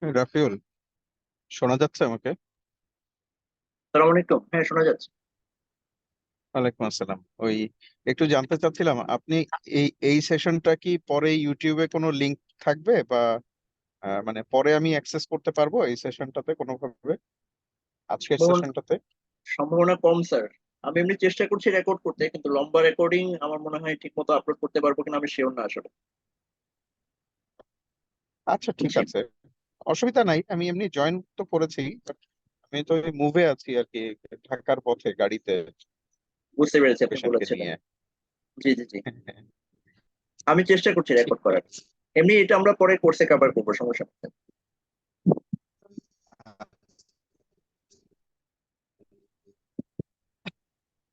রাফিউল, শোনা যাচ্ছে আমাকে? সালাম আলাইকুম। হ্যাঁ, শোনা যাচ্ছে। ওয়ালাইকুম আসসালাম। একটু জানতে চাচ্ছিলাম, আপনি এই এই সেশনটা কি পরে ইউটিউবে কোনো লিংক থাকবে, বা মানে পরে আমি অ্যাক্সেস করতে পারবো এই সেশনটাতে কোনোভাবে, আজকের সম্ভাবনা সেশনটাতে? সম্ভাবনা কম স্যার। আমি এমনি চেষ্টা করছি রেকর্ড করতে, কিন্তু লম্বা রেকর্ডিং আমার মনে হয় ঠিক মতো আপলোড করতে পারবো কিনা আমি শিওর না আসলে। আচ্ছা, ঠিক জি, আছে, অসুবিধা নাই। আমি এমনি জয়েন তো করেছি, but আমি তো মুভে আছি আর কি, ঢাকার পথে গাড়িতে বুঝতে পেরেছি আপনি পেশেন্টকে বলেছিলেন। নিয়ে। জি জি জি, আমি চেষ্টা করছি ঠিক রেকর্ড করার। আছে। এমনি এটা আমরা পরে কোর্সে কভার করবো, সমস্যা নেই।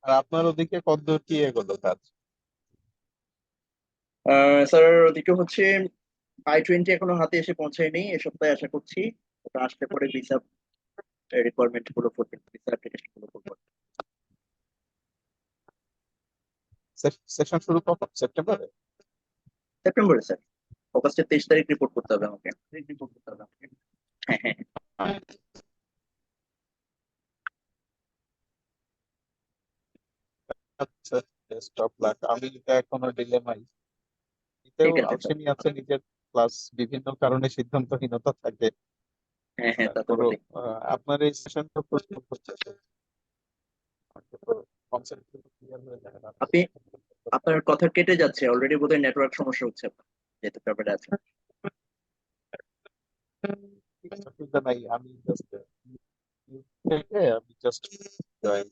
আর আপনার ওদিকে কতদূর কি এগোলো কাজ? স্যার, ওদিকে হচ্ছে I-20 এখনো হাতে এসে পৌঁছায়নি, এ সপ্তাহে আশা করছি। ওটা আসলে পরে ভিসা রিকোয়ারমেন্ট গুলো করবে, ভিসা অ্যাপ্লিকেশন গুলো করবো। সেশন শুরু কখন, সেপ্টেম্বরে? সেপ্টেম্বরে স্যার, অগস্টের 23 তারিখ রিপোর্ট করতে হবে আমাকে। হ্যাঁ হ্যাঁ। আচ্ছা, বেস্ট অফ লাক। আমি এটা এখনো ডিলেমাই, এতেও ঠিক আছে স্যার। আলসেমি আছে নিজের, প্লাস বিভিন্ন কারণে সিদ্ধান্তহীনতা থাকে। হ্যাঁ হ্যাঁ, তা তো তারপরও বটেই। আপনার এই সেশনটা প্রশ্ন করছে, কনসেপ্ট ক্লিয়ার হয়ে যায় না। আপনি, আপনার কথা কেটে যাচ্ছে অলরেডি, বোধহয় নেটওয়ার্ক সমস্যা হচ্ছে আপনার, যেহেতু ব্যাপারটা আছে। ঠিক আছে, অসুবিধা নাই। আমি জাস্ট জয়েন।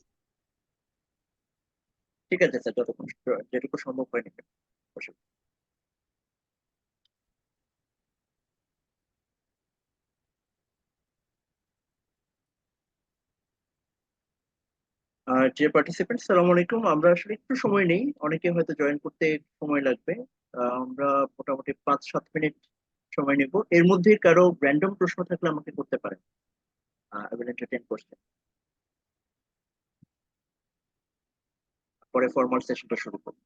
ঠিক আছে স্যার, যতক্ষণ যেটুকু সম্ভব হয় নিতে। আর যে পার্টিসিপেন্ট, সালাম আলাইকুম। আমরা আসলে একটু সময় নেই, অনেকে হয়তো জয়েন করতে সময় লাগবে। আমরা মোটামুটি 5-7 মিনিট সময় নেব। এর মধ্যে কারো র্যান্ডম প্রশ্ন থাকলে আমাকে করতে পারেন। I will entertain question. পরে ফর্মাল সেশনটা শুরু করব।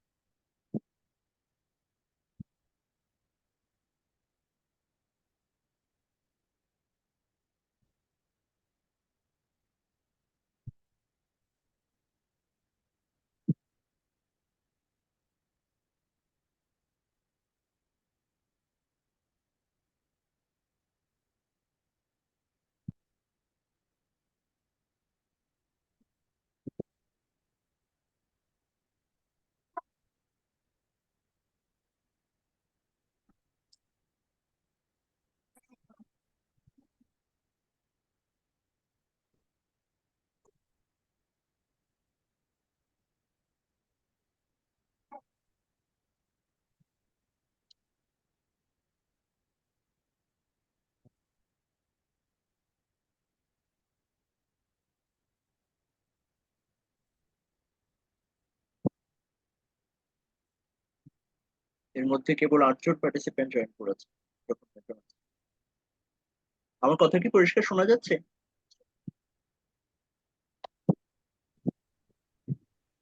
এর মধ্যে কেবল 8 জন পার্টিসিপেন্ট জয়েন করেছে। আমার কথা কি পরিষ্কার শোনা যাচ্ছে?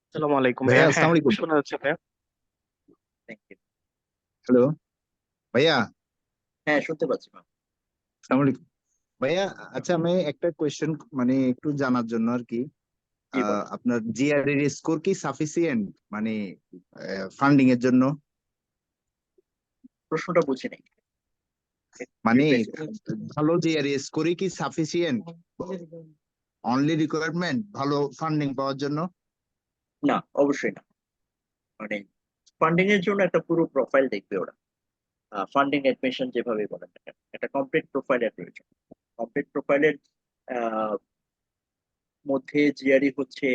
আসসালামু আলাইকুম ভাইয়া, ভাইয়া। হ্যাঁ, আসসালামু আলাইকুম। শোনা যাচ্ছে ভাইয়া। Thank you. হ্যালো ভাইয়া, হ্যাঁ, শুনতে পাচ্ছি ম্যাম। আসসালামু আলাইকুম। ভাইয়া, আচ্ছা আমি একটা কোয়েশ্চেন মানে একটু জানার জন্য আর কি। জি বলেন। আপনার জিআরই এর স্কোর কি সাফিসিয়েন্ট মানে ফান্ডিং এর জন্য? প্রশ্নটা বুঝি নাই, মানে রিপ্লেস করুন। ভালো জিআরই স্কোরই কি সাফিসিয়েন্ট অনলি রিকোয়ারমেন্ট ভালো ফান্ডিং পাওয়ার জন্য? না, অবশ্যই না। মানে ফান্ডিং এর জন্য একটা পুরো প্রোফাইল দেখবে ওরা। ফান্ডিং এডমিশন যেভাবে বলেন না কেন, একটা কমপ্লিট প্রোফাইলের প্রয়োজন। কমপ্লিট প্রোফাইলের মধ্যে জিআরই হচ্ছে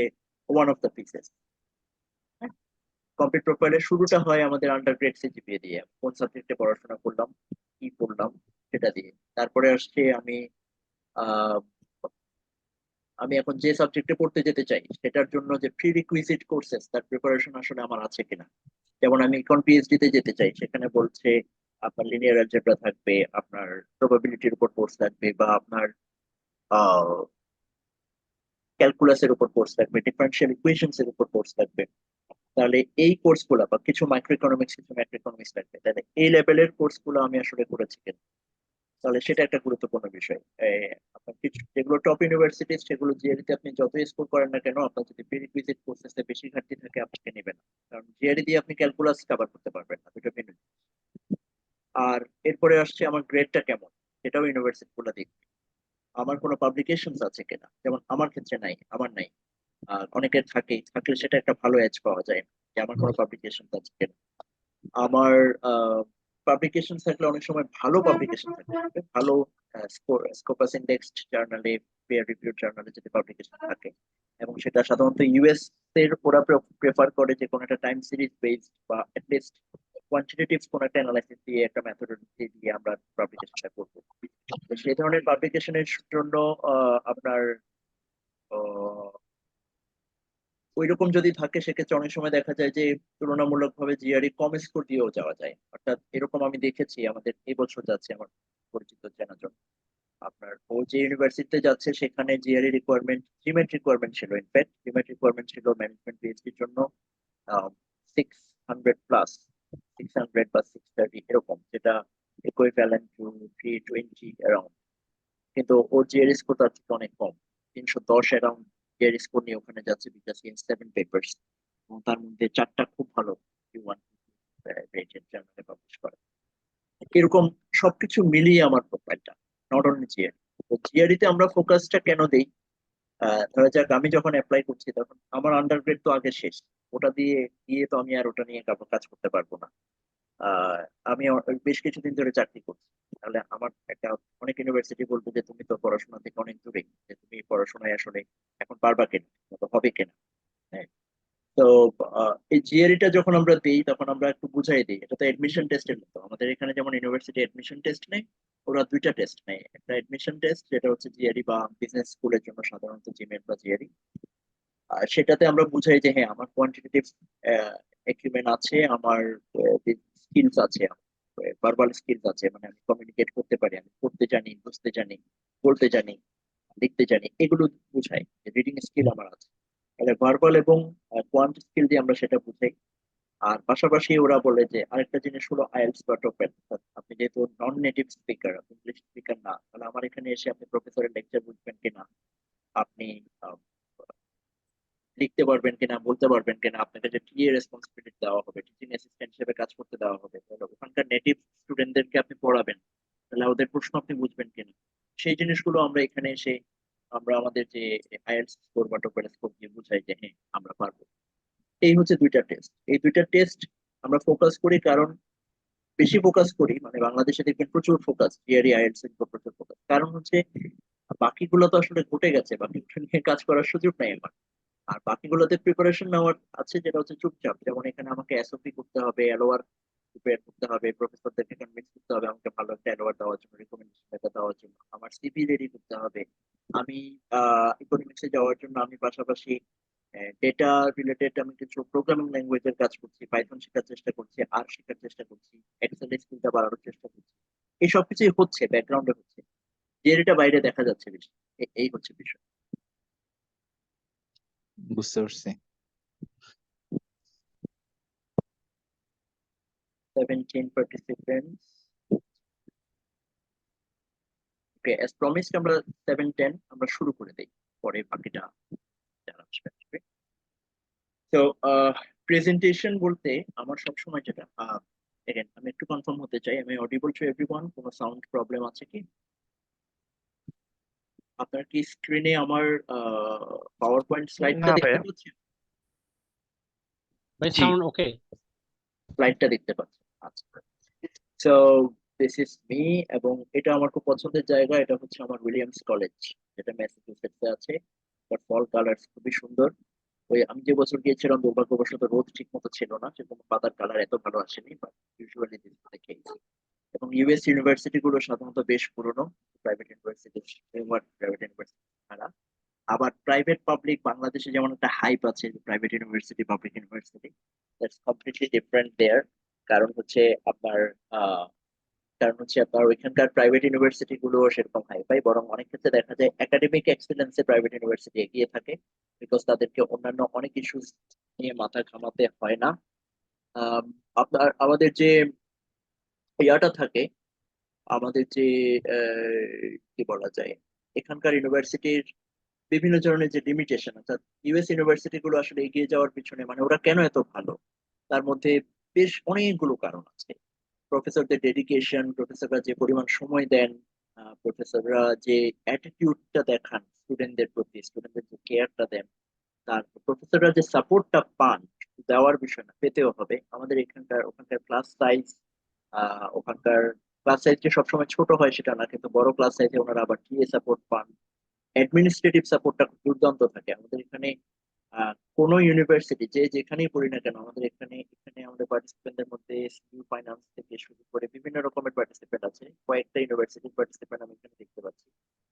one of the pieces. Complete প্রোফাইলের শুরুটা হয় আমাদের আন্ডার গ্রেড সিজিপিএ দিয়ে, কোন সাবজেক্টে পড়াশোনা করলাম, কি পড়লাম সেটা দিয়ে। তারপরে আসছে আহ, আমি এখন যে সাবজেক্টে পড়তে যেতে চাই সেটার জন্য যে প্রি রিকুইজিট কোর্সেস, তার প্রিপারেশন আসলে আমার আছে কিনা। যেমন আমি এখন পিএইচডি তে যেতে চাই, সেখানে বলছে আপনার লিনিয়ার অ্যালজেব্রা থাকবে, আপনার প্রবাবিলিটির উপর কোর্স থাকবে, বা আপনার ক্যালকুলাসের উপর কোর্স থাকবে, ডিফারেন্সিয়াল ইকুয়েশনস এর উপর কোর্স থাকবে। তাহলে এই কোর্স গুলা বা কিছু মাইক্রো ইকোনমিক্স, কিছু ম্যাক্রো ইকোনমিক্স থাকবে, তাহলে এই লেভেলের কোর্স গুলো আমি আসলে করেছি কিনা। তাহলে সেটা একটা গুরুত্বপূর্ণ বিষয়। আপনার কিছু যেগুলো টপ ইউনিভার্সিটি, সেগুলো জিআরই আপনি যত স্কোর করেন না কেন, আপনার যদি প্রিরিকুইজিট কোর্সেসে বেশি ঘাটতি থাকে আপনাকে নেবে না। কারণ জিআরই দিয়ে আপনি ক্যালকুলাস কভার করতে পারবেন না, দুটো ভিন্ন। আর এরপরে আসছে আমার গ্রেডটা কেমন, সেটাও ইউনিভার্সিটি গুলো দেখবে। আমার কোনো পাবলিকেশন আছে কিনা, যেমন আমার ক্ষেত্রে নাই, আমার নাই। আর অনেকের থাকে, থাকলে সেটা একটা ভালো এজ পাওয়া যায় না, যে আমার কোনো পাবলিকেশন আছে কিনা। আমার পাবলিকেশন থাকলে অনেক সময় ভালো পাবলিকেশন থাকতে হবে, ভালো স্কোপাস ইন্ডেক্সড জার্নালে, পিয়ার রিভিউড জার্নালে যদি পাবলিকেশন থাকে। এবং সেটা সাধারণত ইউএস এর ওরা প্রেফার করে যে কোনো একটা টাইম সিরিজ বেসড বা অ্যাটলিস্ট কোয়ান্টিটেটিভ কোনো একটা অ্যানালাইসিস দিয়ে, একটা মেথডোলজি দিয়ে আমরা পাবলিকেশনটা করবো। তো সেই ধরনের পাবলিকেশনের জন্য আপনার ওইরকম যদি থাকে, সেক্ষেত্রে অনেক সময় দেখা যায় যে তুলনামূলকভাবে জিআরই কম স্কোর দিয়েও যাওয়া যায়। অর্থাৎ এরকম আমি দেখেছি, আমাদের এই বছর যাচ্ছে আমার পরিচিত জানাজন, আপনার ও যে ইউনিভার্সিটিতে যাচ্ছে সেখানে জিআরই রিকোয়ারমেন্ট, জিমেট রিকোয়ারমেন্ট ছিল, ইনফ্যাক্ট জিমেট রিকোয়ারমেন্ট ছিল ম্যানেজমেন্ট পিএইচডির জন্য 600 প্লাস, 600 বা 630 এরকম, যেটা ইকুইভ্যালেন্ট টু 320 অ্যারাউন্ড। কিন্তু ওর জিআরই স্কোর তার থেকে অনেক কম, 310 অ্যারাউন্ড জিআরই স্কোর নিয়ে ওখানে যাচ্ছে, বিকজ ইন 7 পেপার্স, এবং তার মধ্যে 4টা খুব ভালো Q1 রেটেড জার্নালে পাবলিশ করা। এরকম সবকিছু মিলিয়ে আমার প্রোফাইলটা, নট অনলি জিআরই। তো জিআরই তে আমরা ফোকাসটা কেন দেই? ধরা যাক আমি যখন অ্যাপ্লাই করছি, তখন আমার আন্ডারগ্রেড তো আগে শেষ, ওটা দিয়ে গিয়ে তো আমি আর ওটা নিয়ে কাজ করতে পারবো না। আহ আমি বেশ কিছুদিন ধরে চাকরি করছি, তাহলে আমার একটা, অনেক ইউনিভার্সিটি বলবে যে তুমি তো পড়াশোনা থেকে অনেক দূরে, যে তুমি পড়াশোনায় আসলে এখন পারবা কিনা, তো হবে কিনা। হ্যাঁ। তো এই জিআরইটা যখন আমরা দিই, তখন আমরা একটু বুঝাই দিই, এটা তো এডমিশন টেস্টের মতো। আমাদের এখানে যেমন ইউনিভার্সিটি এডমিশন টেস্ট নেই, ওরা দুইটা টেস্ট নেয়। একটা এডমিশন টেস্ট, যেটা হচ্ছে জিআরই বা বিজনেস স্কুলের জন্য সাধারণত জিমেট বা জিআরই। আর সেটাতে আমরা বুঝাই যে হ্যাঁ, আমার কোয়ান্টিটেটিভ একুইপমেন্ট আছে, আমার স্কিলস আছে, ভার্বাল স্কিলস আছে, মানে আমি কমিউনিকেট করতে পারি, আমি পড়তে জানি, বুঝতে জানি, বলতে জানি, লিখতে জানি, এগুলো বুঝাই। রিডিং স্কিল আমার আছে। তাহলে ভার্বাল এবং কোয়ান্ট স্কিল দিয়ে আমরা সেটা বুঝাই। আর পাশাপাশি ওরা বলে যে আরেকটা জিনিস হলো আইএলটিএস বা টোফেল। আপনি যেহেতু নন নেটিভ স্পিকার, আপনি ইংলিশ স্পিকার না, তাহলে আমার এখানে এসে আপনি প্রফেসরের লেকচার বুঝবেন কিনা, আপনি আহ, লিখতে পারবেন কিনা, বলতে পারবেন কিনা, আপনাকে যে টিএ রেসপন্সিবিলিটি দেওয়া হবে, টিচিং অ্যাসিস্ট্যান্ট হিসেবে কাজ করতে দেওয়া হবে, তাহলে ওখানকার নেটিভ স্টুডেন্টদেরকে আপনি পড়াবেন, তাহলে ওদের প্রশ্ন আপনি বুঝবেন কিনা। সেই জিনিসগুলো আমরা এখানে এসে, আমরা আমাদের যে আইএলটিএস স্কোর বা টোফেল স্কোর দিয়ে বুঝাই যে হ্যাঁ আমরা পারবো। এই হচ্ছে দুইটা টেস্ট। এই দুইটা টেস্ট আমরা ফোকাস করি, কারণ বেশি ফোকাস করি, মানে বাংলাদেশে দেখবেন প্রচুর ফোকাস জিআরই আইএলটিএস এর উপর, প্রচুর ফোকাস। কারণ হচ্ছে বাকিগুলো তো আসলে ঘটে গেছে, বাকিগুলো নিয়ে কাজ করার সুযোগ নাই আমার। আর বাকিগুলোতে প্রিপারেশন নেওয়ার আছে, যেটা হচ্ছে চুপচাপ। যেমন এখানে আমাকে এসওপি করতে হবে, এলওআর প্রিপেয়ার করতে হবে, প্রফেসরদেরকে কনভিন্স করতে হবে আমাকে ভালো একটা এলওআর দেওয়ার জন্য, রিকমেন্ডেশন লেটার দেওয়ার জন্য, আমার সিভি রেডি করতে হবে। আমি ইকোনমিক্সে যাওয়ার জন্য আমি পাশাপাশি ডেটা রিলেটেড আমি কিছু প্রোগ্রামিং ল্যাঙ্গুয়েজের কাজ করছি, পাইথন শেখার চেষ্টা করছি, আর শেখার চেষ্টা করছি, এক্সেল স্কিলটা বাড়ানোর চেষ্টা করছি। এই সব কিছুই হচ্ছে, ব্যাকগ্রাউন্ডে হচ্ছে, থিওরিটা বাইরে দেখা যাচ্ছে বেশি। এই হচ্ছে বিষয়। বুঝতে পারছি। 17 participants. ওকে, অ্যাজ প্রমিসড আমরা 7:10 আমরা শুরু করে দিই, পরে বাকিটা যারা আসবে। তো প্রেজেন্টেশন বলতে আমার সবসময় যেটা again, আমি একটু কনফার্ম হতে চাই, আমি অডিবল টু এভরিওয়ান, কোনো সাউন্ড প্রবলেম আছে কি? আপনার কি স্ক্রিনে আমার পাওয়ার পয়েন্ট স্লাইডটা না দেখতে ভাইয়া। পাচ্ছেন? ভাই জি, সাউন্ড ওকে? স্লাইডটা দেখতে পাচ্ছেন, আচ্ছা। সো দিস ইজ মি, এবং এটা আমার খুব পছন্দের জায়গা, এটা হচ্ছে আমার উইলিয়ামস কলেজ, যেটা ম্যাসাচুসেটসে আছে। তার ফল কালার খুবই সুন্দর। ওই আমি যে বছর গিয়েছিলাম দুর্ভাগ্যবশত রোদ ঠিক মতো ছিল না, সেজন্য পাতার কালার এত ভালো আসেনি, বাট ইউজুয়ালি দেখে। এবং ইউএস ইউনিভার্সিটি গুলো সাধারণত বেশ পুরনো, প্রাইভেট ইউনিভার্সিটি, প্রাইভেট ইউনিভার্সিটি ছাড়া। আবার প্রাইভেট পাবলিক বাংলাদেশে যেমন একটা হাইপ আছে, private university public university, that's completely different there. কারণ হচ্ছে আপনার আহ কারণ হচ্ছে আপনার ওইখানকার প্রাইভেট ইউনিভার্সিটি গুলো সেরকম হাই ফাই, বরং অনেক ক্ষেত্রে দেখা যায় একাডেমিক এক্সেলেন্সে প্রাইভেট ইউনিভার্সিটি এগিয়ে থাকে, বিকজ তাদেরকে অন্যান্য অনেক ইস্যুস নিয়ে মাথা ঘামাতে হয় না। আম, আপনার আমাদের যে ইয়াটা থাকে, আমাদের যে কি বলা যায়, এখানকার ইউনিভার্সিটির বিভিন্ন ধরনের যে লিমিটেশন, অর্থাৎ ইউএস ইউনিভার্সিটি গুলো আসলে এগিয়ে যাওয়ার পিছনে মানে ওরা কেন এত ভালো, তার মধ্যে বেশ অনেকগুলো কারণ আছে। প্রফেসরদের ডেডিকেশন, প্রফেসররা যে পরিমাণ সময় দেন, প্রফেসররা যে অ্যাটিটিউডটা দেখান স্টুডেন্টদের প্রতি, স্টুডেন্টদের যে কেয়ারটা দেন, তার প্রফেসররা যে সাপোর্টটা পান, শুধু দেওয়ার বিষয় না, পেতেও হবে। আমাদের এখানকার ওখানকার ক্লাস সাইজ, ওখানকার ক্লাস সাইজ যে সবসময় ছোট হয় সেটা না, কিন্তু বড় ক্লাস সাইজে ওনারা আবার টিএ সাপোর্ট পান, অ্যাডমিনিস্ট্রেটিভ সাপোর্টটা খুব দুর্দান্ত থাকে আমাদের এখানে। কোনো ইউনিভার্সিটি যে যেখানেই পড়ি না কেন, আমাদের এখানে এখানে আমাদের পার্টিসিপেন্টদের মধ্যে স্কিল ফাইন্যান্স থেকে শুরু করে বিভিন্ন রকমের পার্টিসিপেন্ট আছে, কয়েকটা ইউনিভার্সিটির পার্টিসিপেন্ট আমি এখানে দেখতে পাচ্ছি।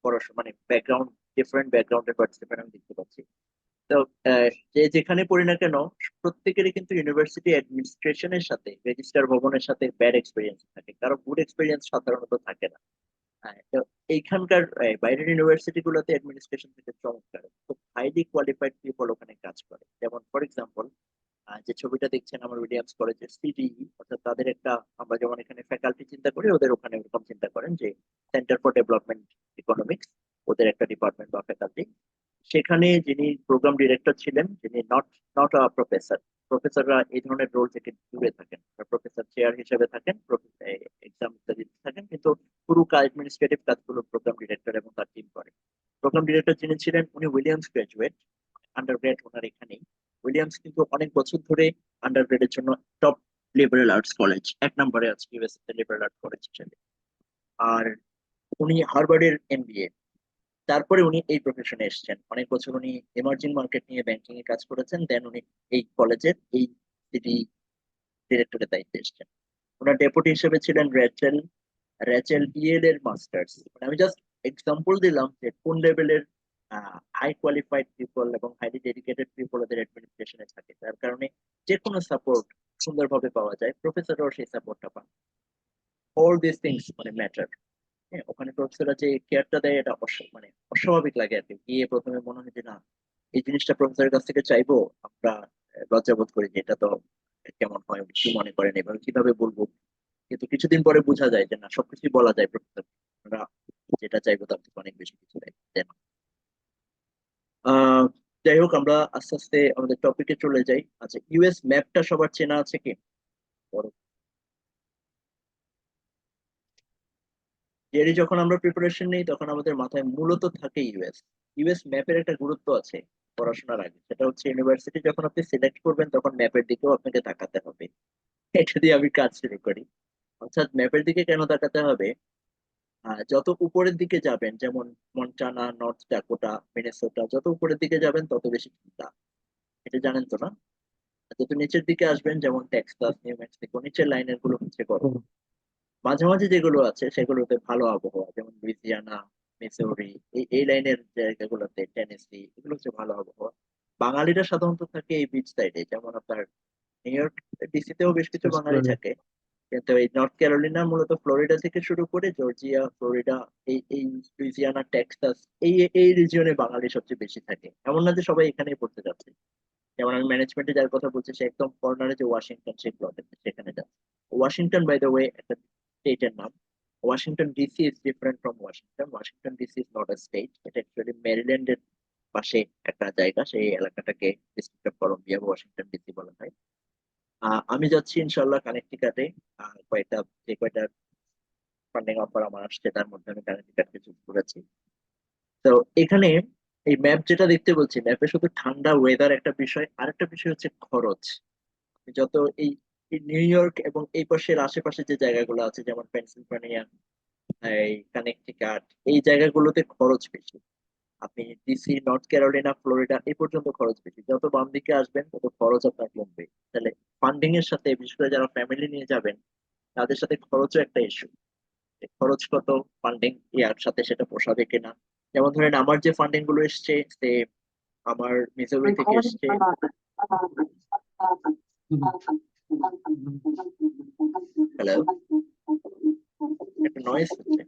পড়াশোনা মানে ব্যাকগ্রাউন্ড, ডিফারেন্ট ব্যাকগ্রাউন্ডের পার্টিসিপেন্ট আমি দেখতে পাচ্ছি। তো যে যেখানে পড়ি না কেন, প্রত্যেকেরই কিন্তু ইউনিভার্সিটি অ্যাডমিনিস্ট্রেশনের সাথে, রেজিস্ট্রার ভবনের সাথে ব্যাড এক্সপিরিয়েন্স থাকে, কারো গুড এক্সপিরিয়েন্স সাধারণত থাকে না। হ্যাঁ, তো এইখানকার বাইরের ইউনিভার্সিটি গুলোতে অ্যাডমিনিস্ট্রেশন থেকে চমৎকার, খুব হাইলি কোয়ালিফাইড পিপল ওখানে কাজ করে। যেমন ফর এক্সাম্পল, যে ছবিটা দেখছেন আমার উইলিয়ামস কলেজের সিডিই, অর্থাৎ তাদের একটা, আমরা যেমন এখানে ফ্যাকাল্টি চিন্তা করি, ওদের ওখানে ওরকম চিন্তা করেন যে সেন্টার ফর ডেভেলপমেন্ট ইকোনমিক্স, ওদের একটা ডিপার্টমেন্ট বা ফ্যাকাল্টি। সেখানে যিনি প্রোগ্রাম ডিরেক্টর ছিলেন, যিনি নট নট আ প্রফেসর, প্রফেসররা এই ধরনের রোল থেকে দূরে থাকেন, প্রফেসর চেয়ার হিসেবে থাকেন, এক্সাম দিতে থাকেন, কিন্তু পুরো অ্যাডমিনিস্ট্রেটিভ কাজগুলো প্রোগ্রাম ডিরেক্টর এবং তার টিম করে। প্রোগ্রাম ডিরেক্টর যিনি ছিলেন উনি উইলিয়ামস গ্রাজুয়েট, আন্ডার গ্রেড ওনার এখানেই। উইলিয়ামস কিন্তু অনেক বছর ধরে আন্ডার গ্রেডের জন্য টপ লিবারেল আর্টস কলেজ, এক নম্বরে আছে ইউএসএ লিবারেল আর্টস কলেজ হিসেবে। আর উনি হার্ভার্ডের এমবিএ, তারপরে উনি এই প্রফেশনে এসেছেন। অনেক বছর উনি এমার্জিং মার্কেট নিয়ে ব্যাংকিং এ কাজ করেছেন, দেন উনি এই কলেজের এই সিটি ডিরেক্টরের দায়িত্বে এসেছেন। ওনার ডেপুটি হিসেবে ছিলেন রেচেল, রেচেল ইয়েল এর মাস্টার্স। মানে আমি জাস্ট এক্সাম্পল দিলাম যে কোন লেভেলের হাই কোয়ালিফাইড পিপল এবং হাইলি ডেডিকেটেড পিপল ওদের অ্যাডমিনিস্ট্রেশনে থাকে, তার কারণে যে কোনো সাপোর্ট সুন্দরভাবে পাওয়া যায়, প্রফেসররাও সেই সাপোর্টটা পান। অল দিস থিংস মানে ম্যাটার। হ্যাঁ, ওখানে প্রফেসররা যে কেয়ারটা দেয় এটা মানে অস্বাভাবিক লাগে আর কি। গিয়ে প্রথমে মনে হয় যে না, এই জিনিসটা প্রফেসরের কাছ থেকে চাইবো, আমরা লজ্জাবোধ করি যে এটা তো কেমন হয়, উনি কি মনে করেন, এবার কিভাবে বলবো। কিন্তু কিছুদিন পরে বোঝা যায় যে না, সবকিছুই বলা যায় প্রফেসর, আমরা যেটা চাইবো তার থেকে অনেক বেশি কিছু দেন। আহ যাই হোক, আমরা আস্তে আস্তে আমাদের টপিকে চলে যাই। আচ্ছা, ইউএস ম্যাপটা সবার চেনা আছে কি? জেরি যখন আমরা প্রিপারেশন নিই তখন আমাদের মাথায় মূলত থাকে ইউএস। ইউএস ম্যাপের একটা গুরুত্ব আছে পড়াশোনার আগে, সেটা হচ্ছে ইউনিভার্সিটি যখন আপনি সিলেক্ট করবেন তখন ম্যাপের দিকেও আপনাকে তাকাতে হবে। এটা দিয়ে আমি কাজ শুরু করি। অর্থাৎ ম্যাপের দিকে কেন তাকাতে হবে? যত উপরের দিকে যাবেন, যেমন মন্টানা, নর্থ ডাকোটা, মিনেসোটা, যত উপরের দিকে যাবেন তত বেশি ঠান্ডা, এটা জানেন তো না? আর যত নিচের দিকে আসবেন, যেমন টেক্সাস, নিউ মেক্সিকো, নিচের লাইনের গুলো হচ্ছে গরম। মাঝামাঝি যেগুলো আছে সেগুলোতে ভালো আবহাওয়া, যেমন লুইজিয়ানা, মিসৌরি, এই লাইনের জায়গাগুলোতে, টেনেসি, এগুলো হচ্ছে ভালো আবহাওয়া। বাঙালিরা সাধারণত থাকে এই বিচ সাইডে, যেমন আপনার নিউ ইয়র্ক, ডিসিতেও বেশ কিছু বাঙালি থাকে, কিন্তু এই নর্থ ক্যারোলিনা, মূলত ফ্লোরিডা থেকে শুরু করে জর্জিয়া, ফ্লোরিডা, এই লুইজিয়ানা, টেক্সাস, এই এই রিজিয়নে বাঙালি সবচেয়ে বেশি থাকে। এমন না যে সবাই এখানেই পড়তে যাচ্ছে। যেমন আমি ম্যানেজমেন্টে যার কথা বলছি, সে একদম কর্নারে যে ওয়াশিংটন, সেই প্লটে সেখানে যাচ্ছে। ওয়াশিংটন বাই দ্য ওয়ে একটা স্টেটের নাম, Washington DC is different from Washington. Washington DC is not a state, এটা অ্যাকচুয়ালি মেরিল্যান্ডের পাশে একটা জায়গা, সেই এলাকাটাকে ডিস্ট্রিক্ট অফ কলম্বিয়া বা ওয়াশিংটন ডিসি বলা হয়। আমি যাচ্ছি ইনশাল্লাহ কানেকটিকাটে। যে কয়টা ফান্ডিং অফার আমার আসছে তার মধ্যে আমি কানেকটিকাটকে চুজ করেছি। তো এখানে এই ম্যাপ যেটা দেখতে বলছি, ম্যাপে শুধু ঠান্ডা ওয়েদার একটা বিষয়, আরেকটা বিষয় হচ্ছে খরচ। যত এই এই নিউ ইয়র্ক এবং এই পাশের আশেপাশে যে জায়গাগুলো আছে, যেমন পেনসিলভানিয়া, এই কানেকটিকাট, এই জায়গাগুলোতে খরচ বেশি। আপনি ডিসি, নর্থ ক্যারোলিনা, ফ্লোরিডা এই পর্যন্ত খরচ বেশি। যত বাম দিকে আসবেন তত খরচ আপনার কমবে। তাহলে ফান্ডিং এর সাথে, বিশেষ করে যারা ফ্যামিলি নিয়ে যাবেন, তাদের সাথে খরচও একটা ইস্যু। খরচ কত, ফান্ডিং ইয়ার সাথে সেটা পোষাবে কিনা। যেমন ধরেন আমার যে ফান্ডিং গুলো এসছে, সে আমার মিজোরি থেকে এসছে। হ্যালো, একটা নয়েজ হচ্ছে।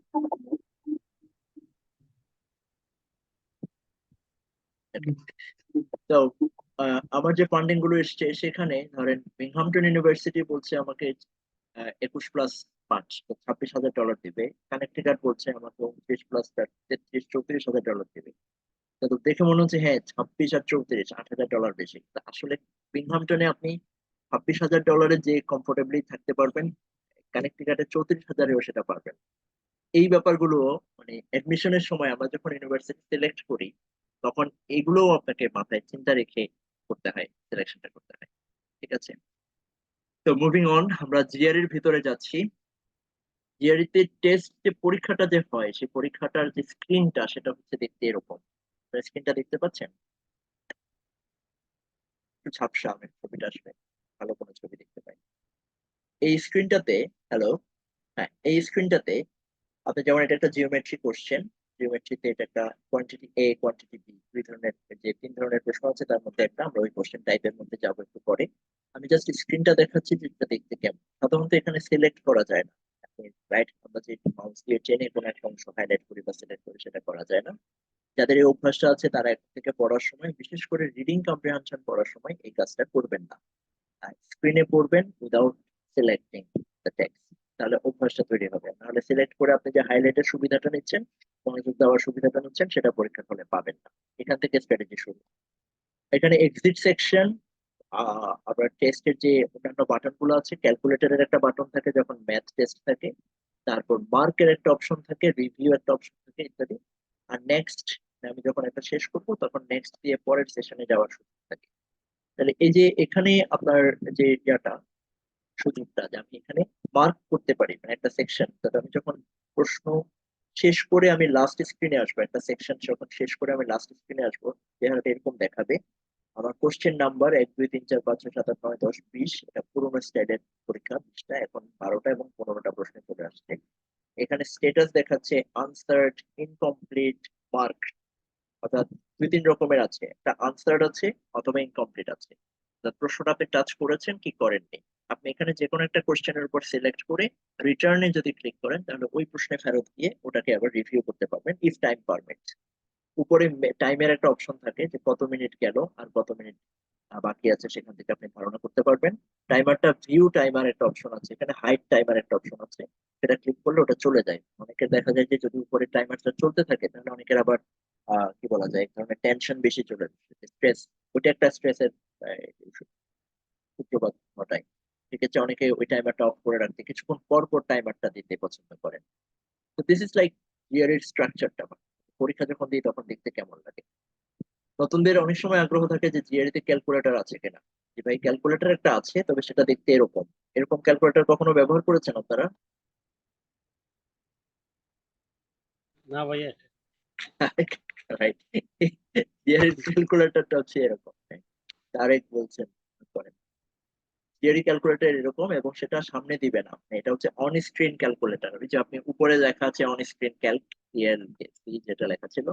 তো আমার যে ফান্ডিং গুলো এসছে সেখানে ধরেন বিংহামটন ইউনিভার্সিটি বলছে আমাকে 21+5, তো $26,000 দিবে। কানেকটিকাট বলছে আমাকে 29+4, 33-34,000 ডলার দিবে। তো দেখে মনে হচ্ছে হ্যাঁ 26 আর 34, $8,000 বেশি। তা আসলে বিংহামটনে আপনি $26,000 যে কমফোর্টেবলি থাকতে পারবেন, কানেকটিকাটে 34,000-এও সেটা পারবেন। এই ব্যাপারগুলো মানে অ্যাডমিশনের সময় আমরা যখন ইউনিভার্সিটি সিলেক্ট করি, তখন এগুলোও আপনাকে মাথায় চিন্তা রেখে করতে হয়, সিলেকশনটা করতে হয়। ঠিক আছে, তো মুভিং অন, আমরা জিআরইর ভিতরে যাচ্ছি। জিআরইতে টেস্ট যে পরীক্ষাটা যে হয়, সেই পরীক্ষাটার যে স্ক্রিনটা সেটা হচ্ছে দেখতে এরকম। স্ক্রিনটা দেখতে পাচ্ছেন? একটু ঝাপসা, আমি ছবিটা আসবে, ভালো কোনো ছবি দেখতে পাই এই স্ক্রিনটাতে। হ্যালো, হ্যাঁ এই স্ক্রিনটাতে আপনি যেমন এটা একটা জিওমেট্রি কোশ্চেন, জিওমেট্রিতে এটা একটা কোয়ান্টিটি এ, কোয়ান্টিটি বি, দুই ধরনের, যে তিন ধরনের প্রশ্ন আছে তার মধ্যে একটা, আমরা ওই কোশ্চেন টাইপের মধ্যে যাবো একটু পরে। আমি জাস্ট স্ক্রিনটা দেখাচ্ছি যে এটা দেখতে কেমন। সাধারণত এখানে সিলেক্ট করা যায় না, আপনি রাইট আমরা যে মাউস দিয়ে টেনে কোনো একটা অংশ হাইলাইট করি বা সিলেক্ট করি সেটা করা যায় না। যাদের এই অভ্যাসটা আছে তারা এক থেকে পড়ার সময়, বিশেষ করে রিডিং কম্প্রিহেনশন পড়ার সময় এই কাজটা করবেন না। স্ক্রিনে পড়বেন উইদাউট সিলেক্টিং দ্য টেক্সট, তাহলে অভ্যাসটা তৈরি হবে। নাহলে সিলেক্ট করে আপনি যে হাইলাইটের সুবিধাটা নিচ্ছেন, মনোযোগ দেওয়ার সুবিধাটা নিচ্ছেন, সেটা পরীক্ষার হলে পাবেন না। এখান থেকে স্ট্র্যাটেজি শুরু। এখানে এক্সিট সেকশন, আবার টেস্টের যে অন্যান্য বাটন গুলো আছে, ক্যালকুলেটরের একটা বাটন থাকে যখন ম্যাথ টেস্ট থাকে, তারপর মার্কের একটা অপশন থাকে, রিভিউ একটা অপশন থাকে, ইত্যাদি। আর নেক্সট, আমি যখন একটা শেষ করবো তখন নেক্সট দিয়ে পরের সেশনে যাওয়ার সুযোগ থাকে। তাহলে এই যে এখানে আপনার যে ইয়াটা, সুযোগটা যে আমি এখানে মার্ক করতে পারি, মানে একটা সেকশন, যাতে আমি যখন প্রশ্ন শেষ করে আমি লাস্ট স্ক্রিনে আসবো, একটা সেকশন যখন শেষ করে আমি লাস্ট স্ক্রিনে আসবো, চেহারাটা এরকম দেখাবে। আমার কোশ্চেন নাম্বার 1 2 3 4 5 6 7 8 9 10 20, এটা পুরোনো স্টাইলের পরীক্ষা, 20টা, এখন 12টা এবং 15টা প্রশ্ন চলে আসছে। এখানে স্ট্যাটাস দেখাচ্ছে আনসার্ড, ইনকমপ্লিট, মার্ক, অর্থাৎ দুই তিন রকমের আছে, একটা আনসার্ড আছে অথবা ইনকমপ্লিট আছে। অর্থাৎ প্রশ্নটা আপনি টাচ করেছেন কি করেননি। আপনি এখানে যে কোনো একটা কোশ্চেনের উপর সিলেক্ট করে রিটার্নে যদি ক্লিক করেন, তাহলে ওই প্রশ্নে ফেরত গিয়ে ওটাকে আবার রিভিউ করতে পারবেন ইফ টাইম পারমিট। উপরে টাইমের একটা অপশন থাকে যে কত মিনিট গেল আর কত মিনিট বাকি আছে, সেখান থেকে আপনি ধারণা করতে পারবেন। টাইমারটা ভিউ টাইমার একটা অপশন আছে, এখানে হাইড টাইমার একটা অপশন আছে, সেটা ক্লিক করলে ওটা চলে যায়। অনেকের দেখা যায় যে যদি উপরে টাইমারটা চলতে থাকে, তাহলে অনেকের আবার কি বলা যায়, এক ধরনের টেনশন বেশি চলে আসে, স্ট্রেস, ওইটা একটা স্ট্রেসের সূত্রপাত ঘটায়। সেক্ষেত্রে অনেকে ওই টাইমারটা অফ করে রাখতে কিছুক্ষণ পর পর টাইমারটা দিতে পছন্দ করেন। তো দিস ইজ লাইক ইয়ারের স্ট্রাকচারটা। পরীক্ষা যখন দিই তখন দেখতে কেমন লাগে। নতুনদের অনেক সময় আগ্রহ থাকে যে জিআরই তে ক্যালকুলেটর আছে কিনা। যে ভাই ক্যালকুলেটর একটা আছে, তবে সেটা দেখতে এরকম। এরকম ক্যালকুলেটর কখনো ব্যবহার করেছেন আপনারা? না ভাইয়া। রাইট, জিআরই ক্যালকুলেটরটা হচ্ছে এরকম। ডাইরেক্ট বলছেন করেন, জিআরই ক্যালকুলেটর এরকম, এবং সেটা সামনে দিবে না। এটা হচ্ছে অন স্ক্রিন ক্যালকুলেটর। ওই যে আপনি উপরে লেখা আছে অন স্ক্রিন ক্যালক, যেটা লেখা ছিল,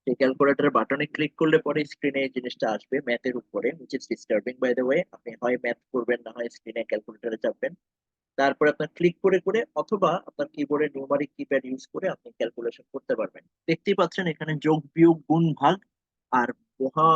সেই ক্যালকুলেটরের বাটনে ক্লিক করলে পরে স্ক্রিনে এই জিনিসটা আসবে ম্যাথের উপরে, which is disturbing by the way। আপনি হয় ম্যাথ করবেন, না হয় স্ক্রিনে ক্যালকুলেটরে চাপবেন। তারপরে আপনার ক্লিক করে করে অথবা আপনার কিবোর্ডে নিউমারিক কিপ্যাড ইউজ করে আপনি ক্যালকুলেশন করতে পারবেন। দেখতেই পাচ্ছেন এখানে যোগ, বিয়োগ, গুণ, ভাগ, আর মহা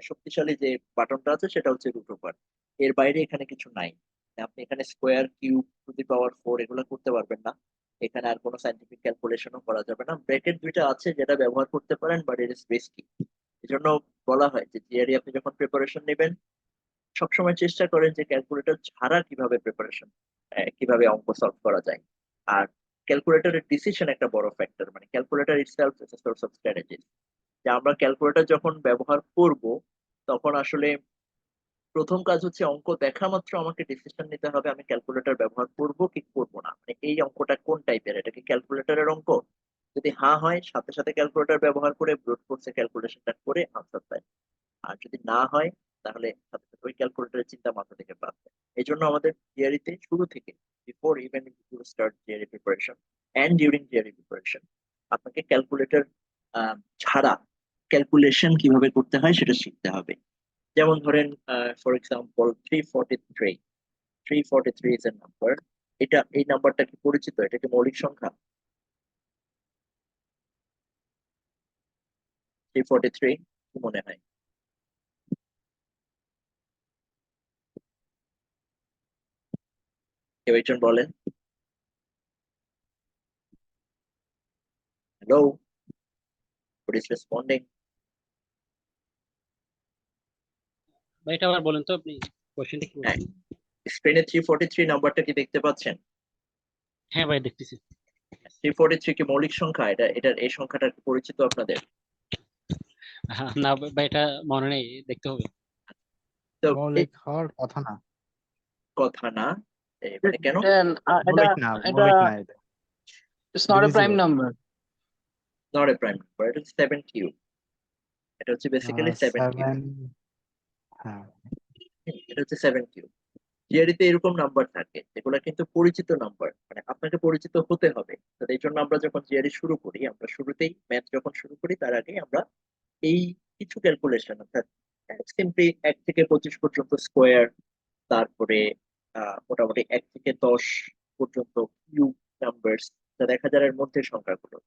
শক্তিশালী যে বাটনটা আছে সেটা হচ্ছে রুট ওভার। এর বাইরে এখানে কিছু নাই। আপনি এখানে স্কোয়ার, কিউব, টু দি পাওয়ার 4 এগুলো করতে পারবেন না। এখানে আর কোনো সাইন্টিফিক ক্যালকুলেশনও করা যাবে না। ব্র্যাকেট দুইটা আছে যেটা ব্যবহার করতে পারেন, বাট ইট ইস রিস্কি। এই জন্য বলা হয় যে জিআরই আপনি যখন প্রিপারেশন নেবেন সবসময় চেষ্টা করেন যে ক্যালকুলেটর ছাড়া কিভাবে অঙ্ক সলভ করা যায়। আর ক্যালকুলেটরের ডিসিশন একটা বড় ফ্যাক্টর, মানে calculator itself is a source of strategy. যে আমরা ক্যালকুলেটর যখন ব্যবহার করব তখন আসলে প্রথম কাজ হচ্ছে অঙ্ক দেখা মাত্র আমাকে ডিসিশন নিতে হবে আমি ক্যালকুলেটর ব্যবহার করব কি করব না, মানে এই অঙ্কটা কোন টাইপের, এটা কি ক্যালকুলেটরের অঙ্ক? যদি হ্যাঁ হয় সাথে সাথে ক্যালকুলেটর ব্যবহার করে ব্রুট ফোর্সে ক্যালকুলেশনটা করে আনসার দেয়। আর যদি না হয় তাহলে সাথে সাথে ওই ক্যালকুলেটরের চিন্তা মাথা থেকে বাদ দেয়। এই জন্য আমাদের থিওরিতে শুরু থেকে before even you start theory preparation and during theory preparation আপনাকে ক্যালকুলেটর ছাড়া ক্যালকুলেশন কিভাবে করতে হয় সেটা শিখতে হবে। যেমন ধরেন for example 343 is a number. এই নাম্বারটা কি পরিচিত? এটা কি মৌলিক সংখ্যা? 343 কি মনে হয়? কেউ একজন বলেন। Hello, what is responding? ভাই এটা আবার বলেন তো, আপনি কোশ্চেনটা কি হ্যাঁ, বলছেন? স্ক্রিনে 343 নাম্বারটা কি দেখতে পাচ্ছেন? হ্যাঁ ভাই, দেখতেছি। 343 কি মৌলিক সংখ্যা? এই সংখ্যাটা কি পরিচিত আপনাদের? না ভাই, এটা মনে নেই, দেখতে হবে। তো এই মৌলিক হওয়ার কথা না। কথা না, মানে কেন? মৌলিক না, এটা মৌলিক না এটা। it's not a prime divisible. number. Not a prime number, এটা হচ্ছে 7 কিউব। এটা হচ্ছে বেসিক্যালি 7 কিউব। 7। হ্যাঁ। এটা হচ্ছে 7 কিউব। থিওরিতে এরকম নাম্বার থাকে যেগুলো কিন্তু পরিচিত নাম্বার, মানে আপনাকে পরিচিত হতে হবে। তো এই জন্য আমরা যখন থিওরি শুরু করি, আমরা শুরুতেই ম্যাথ যখন শুরু করি তার আগে আমরা এই কিছু ক্যালকুলেশন অর্থাৎ সিম্পলি 1 থেকে 25 পর্যন্ত স্কোয়ার, তারপরে মোটামুটি 1 থেকে 10 পর্যন্ত কিউব নাম্বারস, যা 1000-এর মধ্যে সংখ্যাগুলো।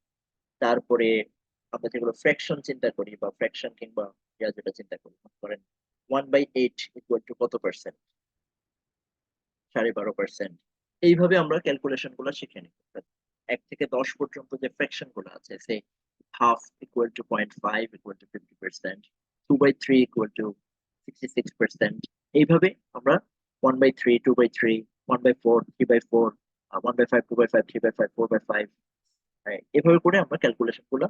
তারপরে আমরা যেগুলো ফ্র্যাকশন চিন্তা করি বা ফ্র্যাকশন কিংবা যেটা চিন্তা করি, মনে করেন 1/8 ইকুয়াল টু কত পার্সেন্ট, 12.5%। এইভাবে আমরা ক্যালকুলেশন গুলো শিখে নিই। অর্থাৎ 1 থেকে 10 পর্যন্ত যে ফ্র্যাকশন গুলো আছে, সে half equal to 0.5 equal to 50%, 2/3 equal to 66%। এইভাবে আমরা 1/3, 2/3, 1/4, 3/4, 1/5, 2/5, 3/5, 4/5, এভাবে করে আমরা ক্যালকুলেশন গুলো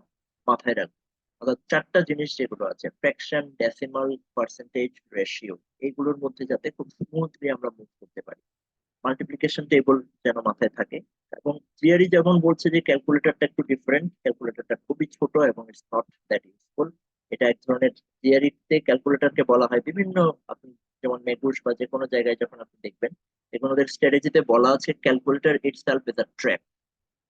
মাথায় রাখবো। অর্থাৎ চারটা জিনিস যেগুলো আছে, ফ্র্যাকশন, ডেসিমাল, পার্সেন্টেজ, রেশিও, এইগুলোর মধ্যে যাতে খুব স্মুথলি আমরা মুভ করতে পারি। মাল্টিপ্লিকেশন টেবল যেন মাথায় থাকে। এবং থিওরি যেমন বলছে যে ক্যালকুলেটরটা একটু ডিফারেন্ট, ক্যালকুলেটরটা খুবই ছোট এবং ইটস নট দ্যাট ইউজফুল। এটা এক ধরনের, থিওরিতে ক্যালকুলেটরকে বলা হয় বিভিন্ন, আপনি যেমন মেগুস বা যে কোনো জায়গায় যখন আপনি দেখবেন দেখুন ওদের স্ট্র্যাটেজিতে বলা আছে calculator itself is a trap.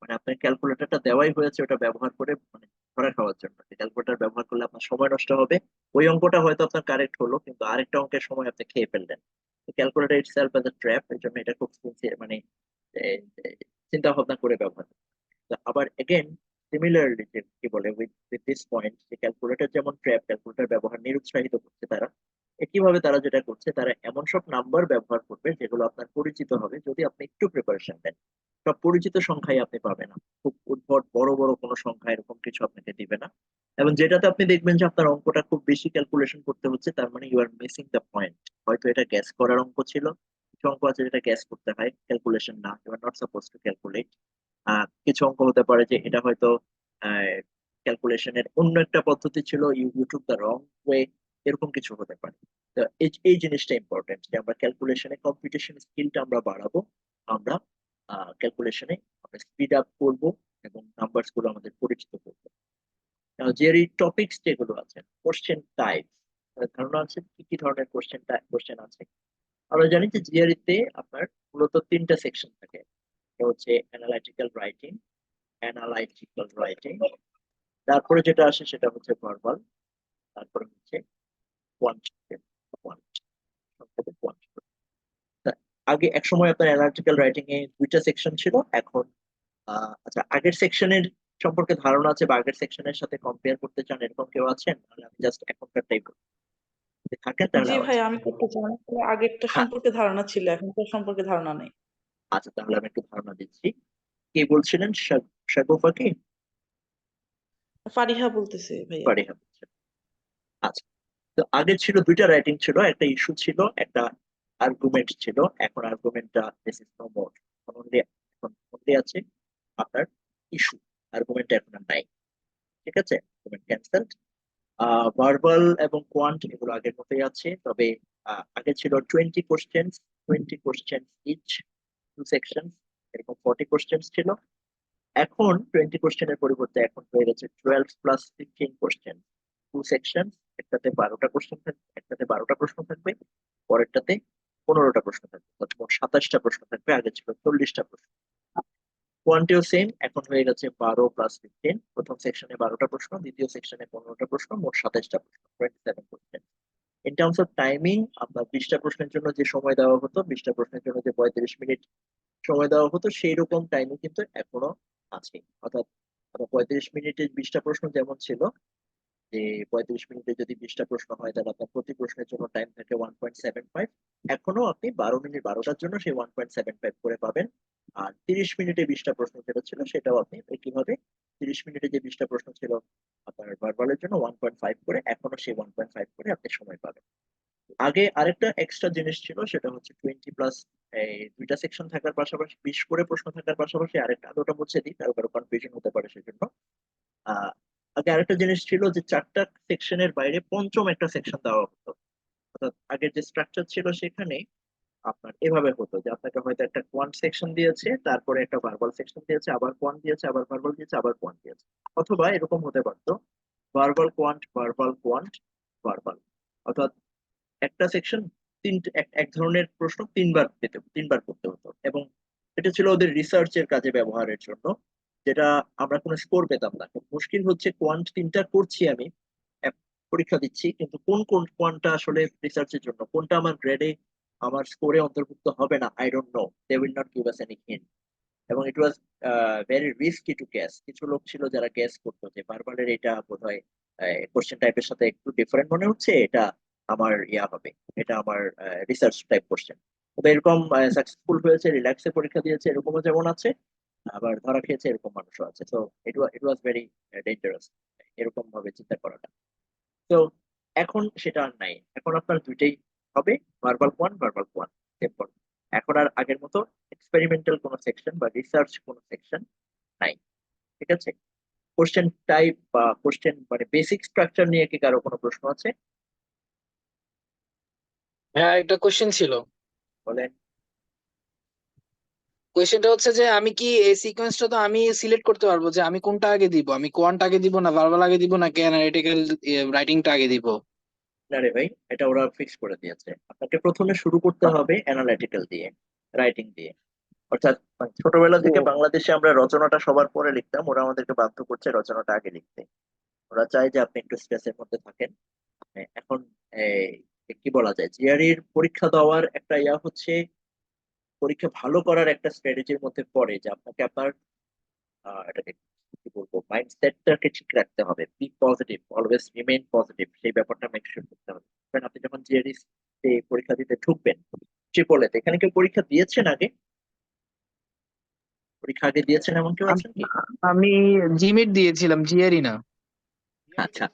মানে আপনার ক্যালকুলেটরটা দেওয়াই হয়েছে ওটা ব্যবহার করে মানে ধরা খাওয়ার জন্য। ক্যালকুলেটর ব্যবহার করলে আপনার সময় নষ্ট হবে, ওই অঙ্কটা হয়তো আপনার কারেক্ট হলো কিন্তু আরেকটা অঙ্কের সময় আপনি খেয়ে ফেললেন। Calculator itself as a trap, এই জন্য এটা খুব মানে চিন্তা ভাবনা করে ব্যবহার করতে হবে। তো আবার এগেন সিমিলারলি যে কি বলে উইথ দিস পয়েন্ট, যে ক্যালকুলেটর যেমন ট্র্যাপ, ক্যালকুলেটর ব্যবহার নিরুৎসাহিত করছে তারা, একইভাবে তারা যেটা করছে তারা এমন সব নাম্বার ব্যবহার করবে যেগুলো আপনার পরিচিত হবে যদি আপনি একটু প্রিপারেশন দেন। সব পরিচিত সংখ্যাই আপনি পাবে না, খুব উদ্ভট বড় বড় কোনো সংখ্যা এরকম কিছু আপনাকে দিবে না। এবং যেটাতে আপনি দেখবেন যে আপনার অঙ্কটা খুব বেশি ক্যালকুলেশন করতে হচ্ছে, তার মানে you are missing the point. হয়তো এটা গ্যাস করার অঙ্ক ছিল, কিছু অঙ্ক আছে যেটা গ্যাস করতে হয়, ক্যালকুলেশন না, you are not suppose to calculate. কিছু অঙ্ক হতে পারে যে এটা হয়তো ক্যালকুলেশনের অন্য একটা পদ্ধতি ছিল, you took the wrong way, এরকম কিছু হতে পারে। তো এই জিনিসটা ইম্পর্টেন্ট যে আমরা ক্যালকুলেশনে কম্পিটিশন স্কিলটা আমরা বাড়াবো, আমরা ক্যালকুলেশনে আমরা স্পিড আপ করবো এবং নাম্বারস গুলো আমাদের পরিচিত করবো। জিআরই টপিকস যেগুলো আছে, কোশ্চেন টাইপ, ধারণা আছে কি কি ধরনের কোশ্চেন আছে? আমরা জানি যে জিআরই তে আপনার মূলত 3টা সেকশন থাকে। একটা হচ্ছে অ্যানালাইটিক্যাল রাইটিং, তারপরে যেটা আসে সেটা হচ্ছে ভার্বাল, তারপরে হচ্ছে কোয়ান্টিটেটিভ, কোয়ান্টিটেটিভ। আগে এক সময় আপনার অ্যানালিটিক্যাল রাইটিং এ 2টা সেকশন ছিল, এখন আচ্ছা আগের সেকশনের সম্পর্কে ধারণা আছে বা আগের সেকশনের সাথে কম্পেয়ার করতে চান এরকম কেউ আছেন? নাহলে আমি জাস্ট এখনকারটাই বলি। যদি থাকেন তাহলে জি আওয়াজ। ভাই, আমি করতে চাই। আমার আসলে আগেরটা হ্যাঁ, সম্পর্কে ধারণা ছিল, এখনকার সম্পর্কে ধারণা নেই। আচ্ছা তাহলে আমি একটু ধারণা দিচ্ছি। কে বলছিলেন? শাগুফা কি? ফারিহা বলতেছে ভাইয়া। ফারিহা বলছেন। আচ্ছা, তো আগে ছিল দুইটা রাইটিং ছিল, একটা ইস্যু ছিল, একটা আর্গুমেন্ট ছিল। এখন আর্গুমেন্টটা দিস ইজ নো মোর, এখন only আছে আপনার ইস্যু, আর্গুমেন্ট এখন আর নাই। ঠিক আছে, আর্গুমেন্ট ক্যান্সেলড। ভার্বাল এবং কোয়ান্ট এগুলো আগের মতোই আছে, তবে আগে ছিল 20 কোশ্চেন, 20 কোশ্চেন ইচ, 2 সেকশন, এরকম 40 কোশ্চেন ছিল। এখন 20 কোশ্চেনের পরিবর্তে এখন হয়ে গেছে 12 + 15 কোশ্চেন, 2 সেকশন, একটাতে 12টা কোশ্চেন থাকবে, একটাতে 12টা প্রশ্ন থাকবে, পরেরটাতে 15টা প্রশ্ন থাকবে, অর্থাৎ মোট 27টা প্রশ্ন থাকবে, আগে ছিল 40টা প্রশ্ন। কোয়ান্টিও সেম, এখন হয়ে গেছে 12 + 15, প্রথম সেকশনে 12টা প্রশ্ন, দ্বিতীয় সেকশনে 15টা প্রশ্ন, মোট 27টা প্রশ্ন, 27 question. In terms of timing, আপনার 20টা প্রশ্নের জন্য যে সময় দেওয়া হতো, 20টা প্রশ্নের জন্য যে 35 মিনিট সময় দেওয়া হতো, সেই রকম টাইমই কিন্তু এখনো আছে। অর্থাৎ 35 মিনিটে 20টা প্রশ্ন যেমন ছিল, যে 35 মিনিটে যদি 20টা প্রশ্ন হয়, তাহলে আপনার প্রতি প্রশ্নের জন্য টাইম থাকে 1.75। এখনো আপনি 12 মিনিট, 12টার জন্য সেই 1.75 করে পাবেন। আর 30 মিনিটে 20টা প্রশ্ন যেটা ছিল, সেটাও আপনি একইভাবে 30 মিনিটে যে 20টা প্রশ্ন ছিল আপনার ভার্বালের জন্য 1.5 করে, এখনো সেই 1.5 করে আপনি সময় পাবেন। আগে আরেকটা এক্সট্রা জিনিস ছিল, সেটা হচ্ছে 20 প্লাস, এই দুইটা সেকশন থাকার পাশাপাশি 20 করে প্রশ্ন থাকার পাশাপাশি আরেকটা, আমি ওটা মুছে দিই, কারো কারো কনফিউশন হতে পারে সেজন্য। আহ আগে আরেকটা জিনিস ছিল যে 4টা সেকশনের বাইরে পঞ্চম একটা সেকশন দেওয়া হতো। অর্থাৎ আগের যে স্ট্রাকচার ছিল সেখানে আপনার এভাবে হতো যে আপনাকে হয়তো একটা কোয়ান্ট সেকশন দিয়েছে, তারপরে একটা ভার্বাল সেকশন দিয়েছে, আবার কোয়ান্ট দিয়েছে, আবার ভার্বাল দিয়েছে, আবার কোয়ান্ট দিয়েছে। অথবা এরকম হতে পারতো verbal quant, verbal quant, verbal. অর্থাৎ একটা সেকশন তিনটে, এক ধরনের প্রশ্ন তিনবার করতে হতো, এবং এটা ছিল ওদের রিসার্চের কাজে ব্যবহারের জন্য, যেটা আমরা কোনো স্কোর পেতাম না। খুব মুশকিল হচ্ছে কোয়ান্ট 3টা করছি আমি, পরীক্ষা দিচ্ছি, কিন্তু কোন কোন কোয়ান্টটা আসলে রিসার্চের জন্য, কোনটা আমার গ্রেডে, আমার স্কোরে অন্তর্ভুক্ত হবে না, I don't know, they will not give us any hint. এবং it was very risky to guess. কিছু লোক ছিল যারা গ্যাস করতো যে ভার্বালের এটা বোধহয় কোশ্চেন টাইপের সাথে একটু ডিফারেন্ট মনে হচ্ছে, এটা আমার ইয়া হবে, এটা আমার রিসার্চ টাইপ কোশ্চেন। তবে এরকম সাকসেসফুল হয়েছে, রিল্যাক্সে পরীক্ষা দিয়েছে এরকমও যেমন আছে, আবার ধরা খেয়েছে এরকম মানুষও আছে। তো ইট ওয়াজ ভেরি ডেঞ্জারাস এরকম ভাবে চিন্তা করাটা। তো এখন সেটা আর নাই, এখন আপনার দুইটাই হবে, verbal one, verbal one, simple. এখন আর আগের মতো এক্সপেরিমেন্টাল কোনো সেকশন বা রিসার্চ কোনো সেকশন নাই। ঠিক আছে, কোশ্চেন টাইপ বা কোশ্চেন মানে বেসিক স্ট্রাকচার নিয়ে কি কারো কোনো প্রশ্ন আছে? হ্যাঁ, একটা কোশ্চেন ছিল। বলেন। কোশ্চেনটা হচ্ছে যে আমি কি এই সিকোয়েন্সটা তো আমি সিলেক্ট করতে পারবো যে আমি কোনটা আগে দিব, আমি কোয়ান্ট আগে দিব না ভার্বাল আগে দিব নাকি অ্যানালিটিক্যাল রাইটিংটা আগে দিব? না রে ভাই, এটা ওরা ফিক্স করে দিয়েছে, আপনাকে প্রথমে শুরু করতে হবে অ্যানালিটিক্যাল দিয়ে, রাইটিং দিয়ে। অর্থাৎ মানে ছোটবেলা থেকে ও, বাংলাদেশে আমরা রচনাটা সবার পরে লিখতাম, ওরা আমাদেরকে বাধ্য করছে রচনাটা আগে লিখতে। ওরা চায় যে আপনি একটু স্ট্রেসের মধ্যে থাকেন। এখন কি বলা যায়, জিআরইর পরীক্ষা দেওয়ার একটা ইয়া হচ্ছে, পরীক্ষা ভালো করার একটা স্ট্র্যাটেজির মধ্যে পড়ে যে আপনাকে আপনার এটাকে কি বলবো, মাইন্ডসেটটাকে ঠিক রাখতে হবে, be positive, always remain positive, সেই ব্যাপারটা মেক শিওর করতে হবে। কারণ আপনি যখন জিআরই পরীক্ষা দিতে ঢুকবেন, ট্রিপলেতে, এখানে কেউ পরীক্ষা দিয়েছেন আগে? পরীক্ষা আগে দিয়েছেন এমন কেউ আছেন কি? আমি জিমিট দিয়েছিলাম, জিআরই না। আচ্ছা,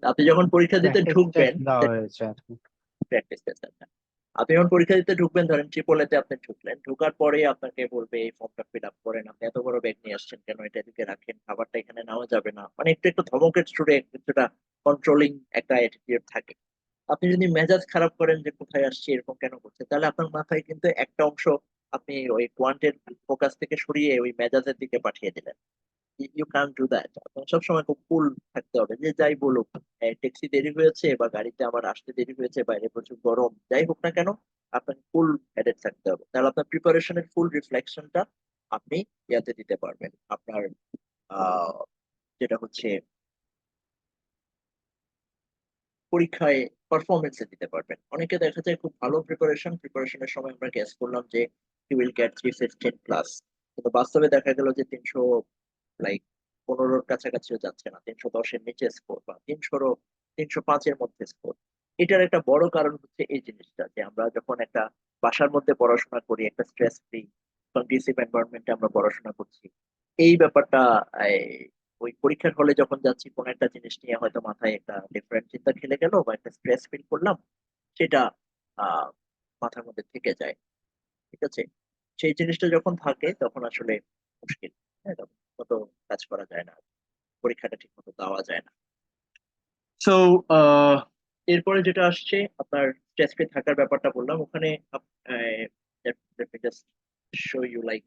আপনি যখন পরীক্ষা দিতে প্র্যাকটিস ঢুকবেন, টেস্ট দেওয়া হয়েছে আর কি। প্র্যাকটিস টেস্ট, আপনি যখন পরীক্ষা দিতে ঢুকবেন, ধরেন ট্রিপলেতে আপনি ঢুকলেন, ঢোকার পরে আপনাকে বলবে এই ফর্মটা ফিল আপ করেন, আপনি এত বড় ব্যাগ নিয়ে আসছেন কেন, এটা এদিকে রাখেন, খাবারটা এখানে নেওয়া যাবে না, মানে একটু একটু ধমকের সুরে, কিছুটা কন্ট্রোলিং একটা অ্যাটিটিউড থাকে। আপনি যদি মেজাজ খারাপ করেন যে কোথায় আসছে, এরকম কেন করছে, তাহলে আপনার মাথায় কিন্তু একটা অংশ আপনি ওই কোয়ান্টের ফোকাস থেকে সরিয়ে ওই মেজাজের দিকে পাঠিয়ে দিলেন। You can do that. আপনার সবসময় খুব কুল থাকতে হবে, যে যাই বলুক, ট্যাক্সি দেরি হয়েছে বা গাড়িতে আমার আসতে দেরি হয়েছে, বাইরে প্রচুর গরম, যাই হোক না কেন, আপনার ফুল হেডেড থাকতে হবে। তাহলে আপনার প্রিপারেশনের ফুল রিফ্লেকশনটা আপনি ইয়াতে দিতে পারবেন, আপনার আহ যেটা হচ্ছে পরীক্ষায় পারফরমেন্সে দিতে পারবেন। অনেকে দেখা যায় খুব ভালো প্রিপারেশনের সময় আমরা গেস করলাম যে হি উইল গেট 315+, কিন্তু বাস্তবে দেখা গেল যে 300, লাইক 15-র কাছাকাছিও যাচ্ছে না, 310-এর নিচে স্কোর, বা 305-এর মধ্যে স্কোর। এটার একটা বড় কারণ হচ্ছে এই জিনিসটা, যে আমরা যখন একটা বাসার মধ্যে পড়াশোনা করি, একটা স্ট্রেস ফ্রি কন্ডিসিভ এনভায়রনমেন্টে আমরা পড়াশোনা করছি, এই ব্যাপারটা ওই পরীক্ষার হলে যখন যাচ্ছি কোনো একটা জিনিস নিয়ে হয়তো মাথায় একটা ডিফারেন্ট চিন্তা খেলে গেল বা একটা স্ট্রেস ফিল করলাম, সেটা আহ মাথার মধ্যে থেকে যায়। ঠিক আছে, সেই জিনিসটা যখন থাকে তখন আসলে মুশকিল। হ্যাঁ, তখন কত কাজ করা যায় না, পরীক্ষাটা ঠিক মতো দেওয়া যায় না। সো এরপরে যেটা আসছে আপনার স্ট্রেস ফ্রি থাকার ব্যাপারটা বললাম, ওখানে জাস্ট শো ইউ লাইক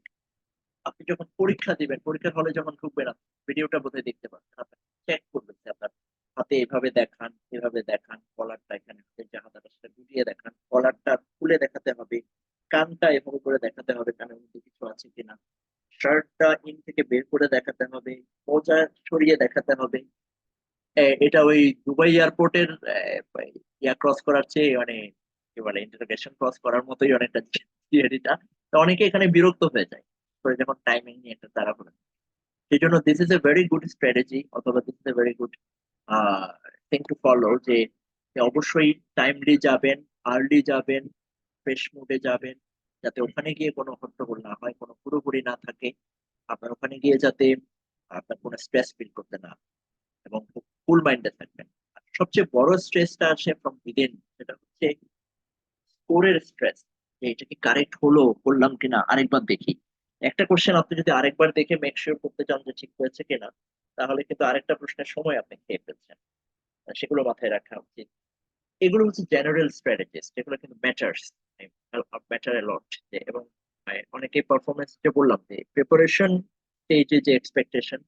আপনি যখন পরীক্ষা দিবেন, পরীক্ষার হলে যখন ঢুকবেন, ভিডিওটা বোধহয় দেখতে পাচ্ছেন, আপনি চেক করবেন যে আপনার হাতে এভাবে দেখান, এভাবে দেখান, কলারটা এখানে হাতের যে হাতাটা সেটা গুটিয়ে দেখান, কলারটা খুলে দেখাতে হবে, কানটা এভাবে করে দেখাতে হবে কানের মধ্যে কিছু আছে কিনা, শার্টটা ইন থেকে বের করে দেখাতে হবে, মোজা সরিয়ে দেখাতে হবে। এটা ওই দুবাই এয়ারপোর্টের ইয়া ক্রস করার চেয়ে মানে কি বলে ইন্টারোগেশন ক্রস করার মতোই অনেকটা থিওরিটা। তো অনেকে এখানে বিরক্ত হয়ে যায় করে যখন টাইমিং নিয়ে একটা তাড়াহুড়ো। সেই জন্য this is a very good strategy, অথবা this is a very good thing to follow, যে যে অবশ্যই টাইমলি যাবেন, আর্লি যাবেন, ফ্রেশ মুডে যাবেন, যাতে ওখানে গিয়ে কোনো হট্টগোল না হয়, কোনো পুরোপুরি না থাকে, আপনার ওখানে গিয়ে যাতে আপনার কোনো স্ট্রেস ফিল করতে না হয়, এবং ফুল মাইন্ডে থাকবেন। আর সবচেয়ে বড় স্ট্রেসটা আসে ফ্রম উইদিন, সেটা হচ্ছে স্কোরের স্ট্রেস, যে এটা কি কারেক্ট হলো, করলাম কিনা, আরেকবার দেখি। একটা কোশ্চেন আপনি যদি আরেকবার দেখে মেক শিওর করতে চান যে ঠিক হয়েছে কিনা, তাহলে কিন্তু আরেকটা প্রশ্নের সময় আপনি খেয়ে ফেলছেন। সেগুলো মাথায় রাখা উচিত। এগুলো হচ্ছে জেনারেল স্ট্র্যাটেজিস, যেগুলো কিন্তু ম্যাটার এ লট। এবং অনেকে পারফরমেন্স যে বললাম যে প্রিপারেশন স্টেজে যে এক্সপেকটেশন,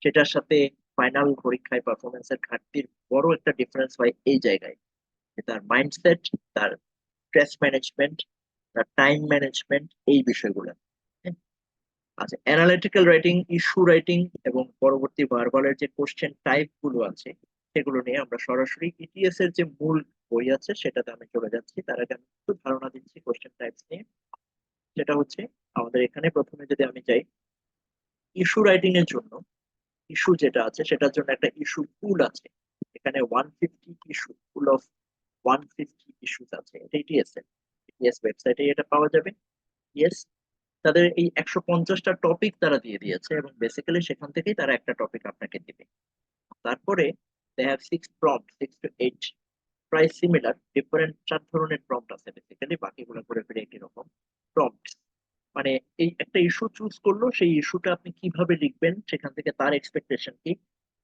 সেটার সাথে ফাইনাল পরীক্ষায় পারফরমেন্সের ঘাটতির বড় একটা ডিফারেন্স হয় এই জায়গায়, যে তার মাইন্ডসেট, তার স্ট্রেস ম্যানেজমেন্ট, তার টাইম ম্যানেজমেন্ট, এই বিষয়গুলো। হ্যাঁ? আচ্ছা, অ্যানালিটিক্যাল রাইটিং, ইস্যু রাইটিং এবং পরবর্তী ভার্বালের যে কোশ্চেন টাইপ গুলো আছে, সেগুলো নিয়ে আমরা সরাসরি ইটিএস এর যে মূল বই আছে সেটাতে আমি চলে যাচ্ছি। তার আগে আমি একটু ধারণা দিচ্ছি কোশ্চেন টাইপস নিয়ে। সেটা হচ্ছে আমাদের এখানে প্রথমে যদি আমি যাই ইস্যু রাইটিং এর জন্য, ইস্যু যেটা আছে সেটার জন্য একটা ইস্যু পুল আছে। এখানে 150 ইস্যু, ফুল অফ 150 ইস্যুস আছে। এটা ইটিএস এর, ইটিএস ওয়েবসাইটে এটা পাওয়া যাবে। ইয়েস, তাদের এই 150টা টপিক তারা দিয়ে দিয়েছে, এবং বেসিক্যালি সেখান থেকেই তারা একটা টপিক আপনাকে দিবে। তারপরে দে হ্যাভ 6 to 8 প্রায় সিমিলার, ডিফারেন্ট 4 ধরনের প্রম্পট আছে বেসিক্যালি, বাকিগুলো করে ফিরে একই রকম প্রম্পট। মানে এই একটা ইস্যু চুজ করলো, সেই ইস্যুটা আপনি কিভাবে লিখবেন সেখান থেকে তার এক্সপেকটেশন কি।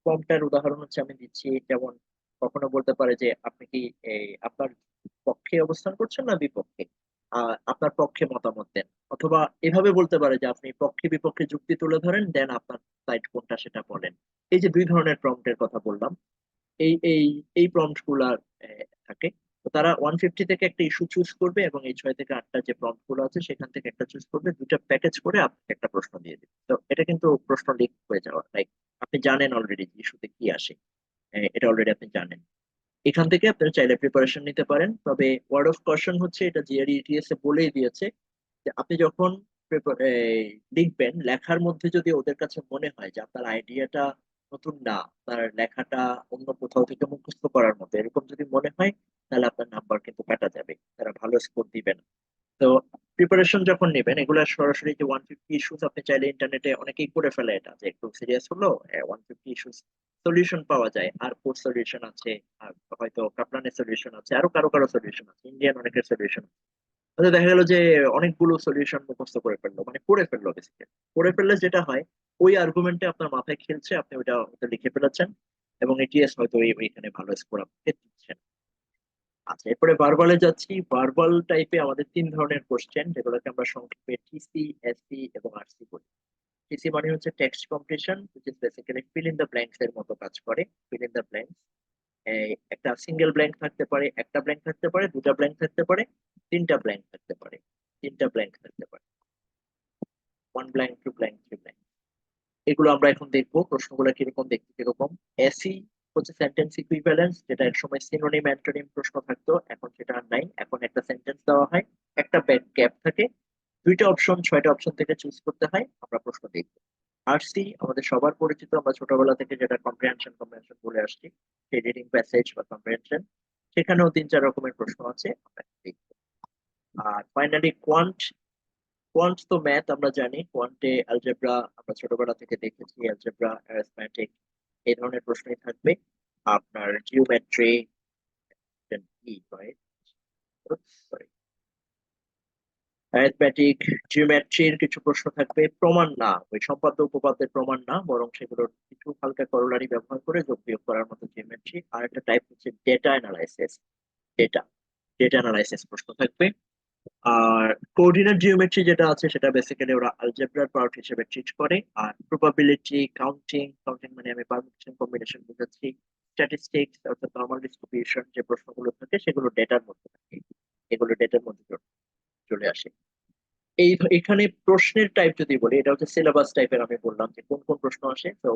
প্রম্পটের উদাহরণ হচ্ছে আমি দিচ্ছি, যেমন কখনো বলতে পারে যে আপনি কি আপনার পক্ষে অবস্থান করছেন না বিপক্ষে, আপনার পক্ষে মতামত দেন, অথবা এভাবে বলতে পারে যে আপনি পক্ষে বিপক্ষে যুক্তি তুলে ধরেন, দেন আপনার সাইড কোনটা সেটা বলেন। এই যে 2 ধরনের প্রম্পটের কথা বললাম, এই এই এই প্রম্পট গুলা থাকে। তো তারা 150 থেকে একটা ইস্যু চুজ করবে, এবং এই 6 থেকে 8টা যে প্রম্পট গুলো আছে সেখান থেকে একটা চুজ করবে, দুইটা প্যাকেজ করে আপনাকে একটা প্রশ্ন দিয়ে দিবে। তো এটা কিন্তু প্রশ্ন লিক হয়ে যাওয়া, লাইক আপনি জানেন অলরেডি ইস্যুতে কি আসে, এটা অলরেডি আপনি জানেন। এখান থেকে আপনি চাইলে প্রিপারেশন নিতে পারেন। তবে ওয়ার্ড অফ কশন হচ্ছে, এটা জিআরই ইটিএস এ বলেই দিয়েছে, যে আপনি যখন লিখবেন, লেখার মধ্যে যদি ওদের কাছে মনে হয় যে আপনার আইডিয়াটা নতুন না, তার লেখাটা অন্য কোথাও থেকে মুখস্থ করার মতো, এরকম যদি মনে হয়, তাহলে আপনার নাম্বার কিন্তু কাটা যাবে, তারা ভালো স্কোর দিবে না। তো প্রিপারেশন যখন নেবেন, এগুলা সরাসরি যে 150 ইস্যুস, আপনি চাইলে ইন্টারনেটে অনেকেই করে ফেলে এটা, যে একটু সিরিয়াস হলো 150 ইস্যুস সলিউশন পাওয়া যায়, আর কোর সলিউশন আছে, আর হয়তো কাপলানের সলিউশন আছে, আরো কারো কারো সলিউশন আছে, ইন্ডিয়ান অনেকের সলিউশন। তাহলে দেখা গেল যে অনেকগুলো সলিউশন মুখস্থ করে ফেললো, মানে করে ফেললো বেসিক্যালি। করে ফেললে যেটা হয়, ওই আর্গুমেন্টে আপনার মাথায় খেলছে, আপনি ওইটা হয়তো লিখে ফেলেছেন, এবং এটিএস হয়তো ওইখানে ভালো স্কোর আপনাকে দিচ্ছেন। আচ্ছা, এরপরে ভার্বালে যাচ্ছি। ভার্বাল টাইপে আমাদের 3 ধরনের কোশ্চেন, যেগুলোকে আমরা সংক্ষেপে টিসি, এসসি এবং আরসি বলি। টিসি মানে হচ্ছে text completion, which is basically fill in the blanks এর মতো কাজ করে। fill in the blanks, একটা সিঙ্গেল ব্ল্যাঙ্ক থাকতে পারে, একটা ব্ল্যাঙ্ক থাকতে পারে, দুটা ব্ল্যাঙ্ক থাকতে পারে, তিনটা ব্ল্যাঙ্ক থাকতে পারে, তিনটা ব্ল্যাঙ্ক থাকতে পারে, 1 ব্ল্যাঙ্ক, 2 ব্ল্যাঙ্ক, 3 ব্ল্যাঙ্ক। এগুলো আমরা এখন দেখবো প্রশ্নগুলো কিরকম, দেখতে কিরকম। এসি হচ্ছে সেন্টেন্স ইকুইভ্যালেন্স, যেটা একসময় সিনোনিম অ্যান্টোনিম প্রশ্ন থাকতো, এখন সেটা আর নাই। এখন একটা সেন্টেন্স দেওয়া হয়, একটা গ্যাপ থাকে, 2টা অপশন, 6টা অপশন থেকে চুজ করতে হয়, আমরা প্রশ্ন দেখবো। আরসি আমাদের সবার পরিচিত, আমরা ছোটবেলা থেকে যেটা কম্প্রিহেনশন কম্প্রিহেনশন বলে আসছি, সেই রিডিং প্যাসেজ বা কম্প্রিহেনশন, সেখানেও 3-4 রকমের প্রশ্ন আছে, আমরা দেখবো। আর ফাইনালি কোয়ান্ট। কোয়ান্ট তো ম্যাথ আমরা জানি, কোয়ান্টে অ্যালজেব্রা আমরা ছোটবেলা থেকে দেখেছি, অ্যালজেব্রা, অ্যারিথমেটিক এই ধরনের প্রশ্নই থাকবে। আপনার জিওমেট্রি, সরি, অ্যারিথমেটিক, জিওমেট্রির কিছু প্রশ্ন থাকবে, প্রমাণ না, ওই সম্পাদ্য উপপাদ্যের প্রমাণ না, বরং সেগুলোর কিছু হালকা করোলারি ব্যবহার করে যোগ বিয়োগ করার মতো জিওমেট্রি। আর একটা টাইপ হচ্ছে data analysis, data data analysis প্রশ্ন থাকবে। আর কোঅর্ডিনেট জিওমেট্রি যেটা আছে সেটা বেসিক্যালি ওরা আলজেব্রার পার্ট হিসেবে ট্রিট করে। আর প্রবাবিলিটি, কাউন্টিং, কাউন্টিং মানে আমি পারমুটেশন কম্বিনেশন বুঝাচ্ছি, স্ট্যাটিস্টিক্স অর্থাৎ নরমাল ডিস্ট্রিবিউশন যে প্রশ্নগুলো থাকে সেগুলো ডেটার মধ্যে থাকে, এগুলো ডেটার মধ্যে চলে আসে। এখানে প্রশ্নের টাইপ যদি বলি, এটা হচ্ছে সিলেবাস টাইপের, আমি বললাম যে কোন কোন প্রশ্ন আসে। তো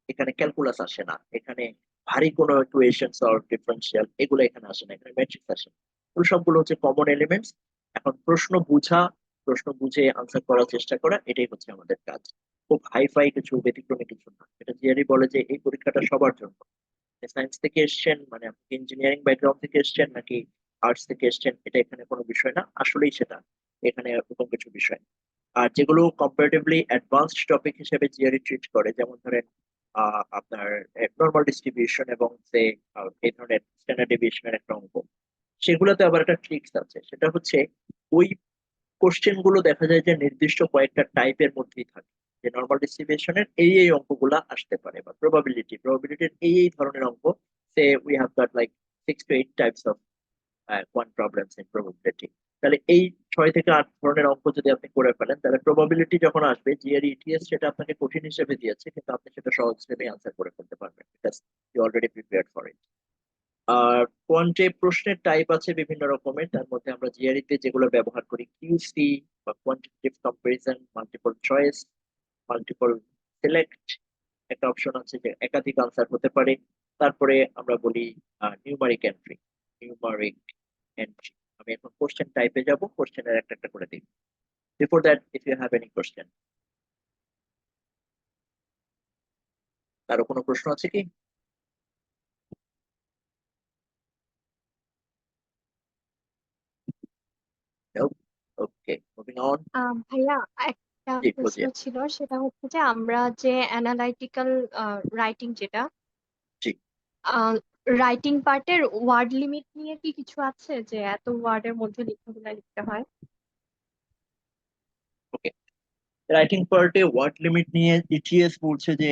এখানে ক্যালকুলাস আসে না, এখানে ভারী কোনো ইকুয়েশনস অর ডিফারেন্সিয়াল এগুলো এখানে আসে না, এখানে ম্যাট্রিক্স আসে। এগুলো সবগুলো হচ্ছে কমন এলিমেন্টস। এখন প্রশ্ন বুঝা, প্রশ্ন বুঝে আনসার করার চেষ্টা করা, এটাই হচ্ছে আমাদের কাজ। খুব হাইফাই কিছু, ব্যতিক্রমী কিছু না। এটা জিআরই বলে যে এই পরীক্ষাটা সবার জন্য, সায়েন্স থেকে এসছেন মানে আপনি ইঞ্জিনিয়ারিং ব্যাকগ্রাউন্ড থেকে এসছেন নাকি আর্টস থেকে এসছেন, এটা এখানে কোনো বিষয় না, আসলেই সেটা এখানে এরকম কিছু বিষয়। আর যেগুলো কম্পারেটিভলি অ্যাডভান্সড টপিক হিসেবে জিআরই ট্রিট করে, যেমন ধরেন আপনার নর্মাল ডিস্ট্রিবিউশন এবং সে এই ধরনের স্ট্যান্ডার্ড ডেভিয়েশনের একটা অঙ্ক, সেগুলোতে আবার একটা ট্রিক্স আছে। সেটা হচ্ছে ওই কোশ্চেন গুলো দেখা যায় যে নির্দিষ্ট কয়েকটা টাইপের মধ্যেই থাকে, যে নর্মাল ডিস্ট্রিবিউশনের এই অঙ্কগুলা আসতে পারে, বা প্রবাবিলিটির এই ধরনের অঙ্ক, say we have got like 6 to 8 types of quant problems in probability. তাহলে এই 6 থেকে 8 ধরনের অঙ্ক যদি আপনি করে ফেলেন, তাহলে প্রবাবিলিটি যখন আসবে, জিআরই ইটিএস সেটা আপনাকে কঠিন হিসেবে দিয়েছে, কিন্তু আপনি সেটা সহজ হিসেবে আনসার করে ফেলতে পারবেন, because you already prepared for it. আর কোয়ান্টে প্রশ্নের টাইপ আছে বিভিন্ন রকমের, তার মধ্যে আমরা জিআরই তে যেগুলো ব্যবহার করি, কিউসি বা quantitative comparison, multiple choice, multiple select, একটা অপশন আছে যে একাধিক আনসার হতে পারে। তারপরে আমরা বলি নিউমারিক এন্ট্রি, নিউমারিক এন্ট্রি। আমি এখন কোশ্চেন টাইপে যাব, কোশ্চেনের একটা একটা করে দিই। Before that, if you have any question, কারো কোনো প্রশ্ন আছে কি? Okay, moving on. ভাইয়া, একটা জি, প্রশ্ন ফজিয়া। ছিল, সেটা হচ্ছে যে আমরা যে অ্যানালাইটিক্যাল রাইটিং যেটা, জি, রাইটিং পার্টের ওয়ার্ড লিমিট নিয়ে কি কিছু আছে, যে এত ওয়ার্ডের মধ্যে লেখাগুলো লিখতে হয়? ওকে। রাইটিং পার্টে ওয়ার্ড লিমিট নিয়ে ইটিএস বলছে যে,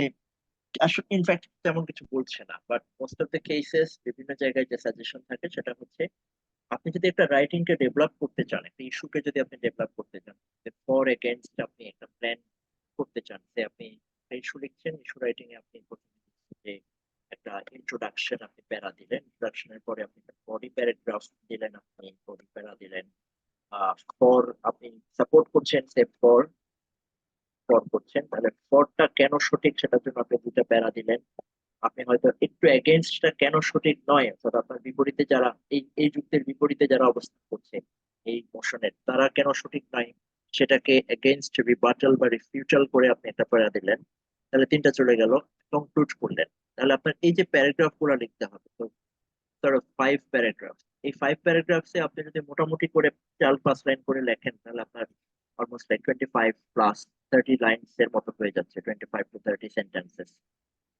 আসলে ইনফ্যাক্ট তেমন কিছু বলছে না, but most of the cases বিভিন্ন জায়গায় যে সাজেশন থাকে সেটা হচ্ছে, আপনি যদি একটা রাইটিং কে ডেভেলপ করতে চান, একটা ইস্যুকে যদি আপনি ডেভেলপ করতে চান, ফর এগেইনস্ট আপনি একটা প্ল্যান করতে চান, যে আপনি ইস্যু লিখছেন, ইস্যু রাইটিং এ আপনি প্রথমে যে একটা ইন্ট্রোডাকশন আপনি প্যারা দিলেন, ইন্ট্রোডাকশনের পরে আপনি বডি প্যারাগ্রাফ দিলেন, আপনি বডি প্যারা দিলেন, ফর আপনি সাপোর্ট করছেন, সে ফর ফর করছেন, তাহলে ফরটা কেন সঠিক সেটার জন্য আপনি দুটো প্যারা দিলেন। আপনি হয়তো একটু এগেনস্টটা কেন সঠিক নয়, অর্থাৎ আপনার বিপরীতে যারা এই যুক্তির বিপরীতে যারা অবস্থান করছে এই মোশনের, তারা কেন সঠিক নয় সেটাকে এগেনস্ট রিবাটাল বা রিফিউটাল করে আপনি একটা প্যারা দিলেন। তাহলে তিনটা চলে গেল। কনক্লুড করলেন। তাহলে আপনার এই যে প্যারাগ্রাফ গুলো লিখতে হবে, তো 5 প্যারাগ্রাফ, এই 5 প্যারাগ্রাফসে আপনি যদি মোটামুটি করে 4-5 লাইন করে লেখেন, তাহলে আপনার অলমোস্ট লাইক 25 + 30 লাইনস এর মতো হয়ে যাচ্ছে, 25 to 30 সেন্টেন্সেস।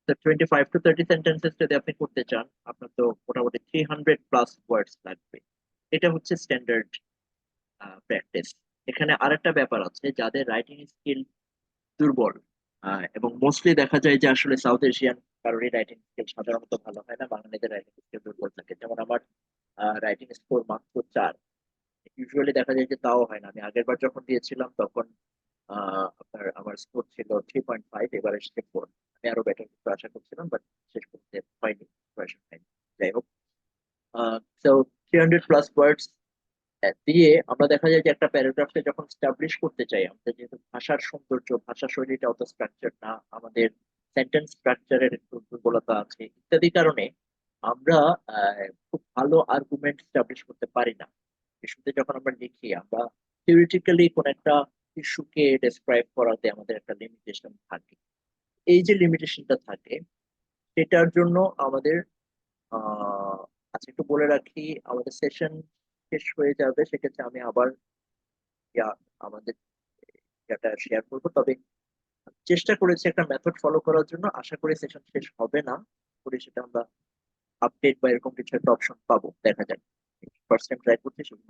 তো 25 to 30 সেন্টেন্সেস যদি আপনি করতে চান, আপনার তো মোটামুটি 300+ ওয়ার্ডস লাগবে। এটা হচ্ছে স্ট্যান্ডার্ড প্র্যাকটিস। এখানে আরেকটা ব্যাপার আছে, যাদের রাইটিং স্কিল দুর্বল, এবং মোস্টলি দেখা যায় যে আসলে সাউথ এশিয়ান কারোরই রাইটিং স্কিল সাধারণত ভালো হয় না, বাঙালিদের রাইটিং স্কিল দুর্বল থাকে। যেমন আমার রাইটিং স্কোর মাত্র 4, ইউজুয়ালি দেখা যায় যে তাও হয় না। আমি আগের বার যখন দিয়েছিলাম তখন আপনার আমার স্কোর ছিল 3.5, এবার এসেছে 4। আমি আরো বেটার কিছু আশা করছিলাম, বাট শেষ করতে হয়নি, preparation হয়নি। যাই হোক, সো 300+ ওয়ার্ডস দিয়ে আমরা দেখা যায় যে একটা প্যারাগ্রাফকে যখন স্টাবলিশ করতে চাই, আমাদের যেহেতু ভাষার সৌন্দর্য, ভাষা শৈলীটা অত স্ট্রাকচার না, আমাদের সেন্টেন্স স্ট্রাকচারের একটু দুর্বলতা আছে ইত্যাদি কারণে আমরা খুব ভালো আর্গুমেন্ট স্টাবলিশ করতে পারি না। ইস্যুতে যখন আমরা লিখি, আমরা থিওরিটিক্যালি কোন একটা ইস্যুকে ডেসক্রাইব করাতে আমাদের একটা লিমিটেশন থাকে। এই যে লিমিটেশনটা থাকে, সেটার জন্য আমাদের আচ্ছা, একটু বলে রাখি, আমাদের সেশন শেষ হয়ে যাবে, সেক্ষেত্রে আমি আবার আমাদের ডাটা শেয়ার করবো। তবে চেষ্টা করেছি একটা মেথড ফলো করার জন্য, আশা করি সেশন শেষ হবে না, করে সেটা আমরা আপডেট বা এরকম কিছু একটা অপশন পাবো, দেখা যাক। ফার্স্ট টাইম ট্রাই করছি, সেজন্য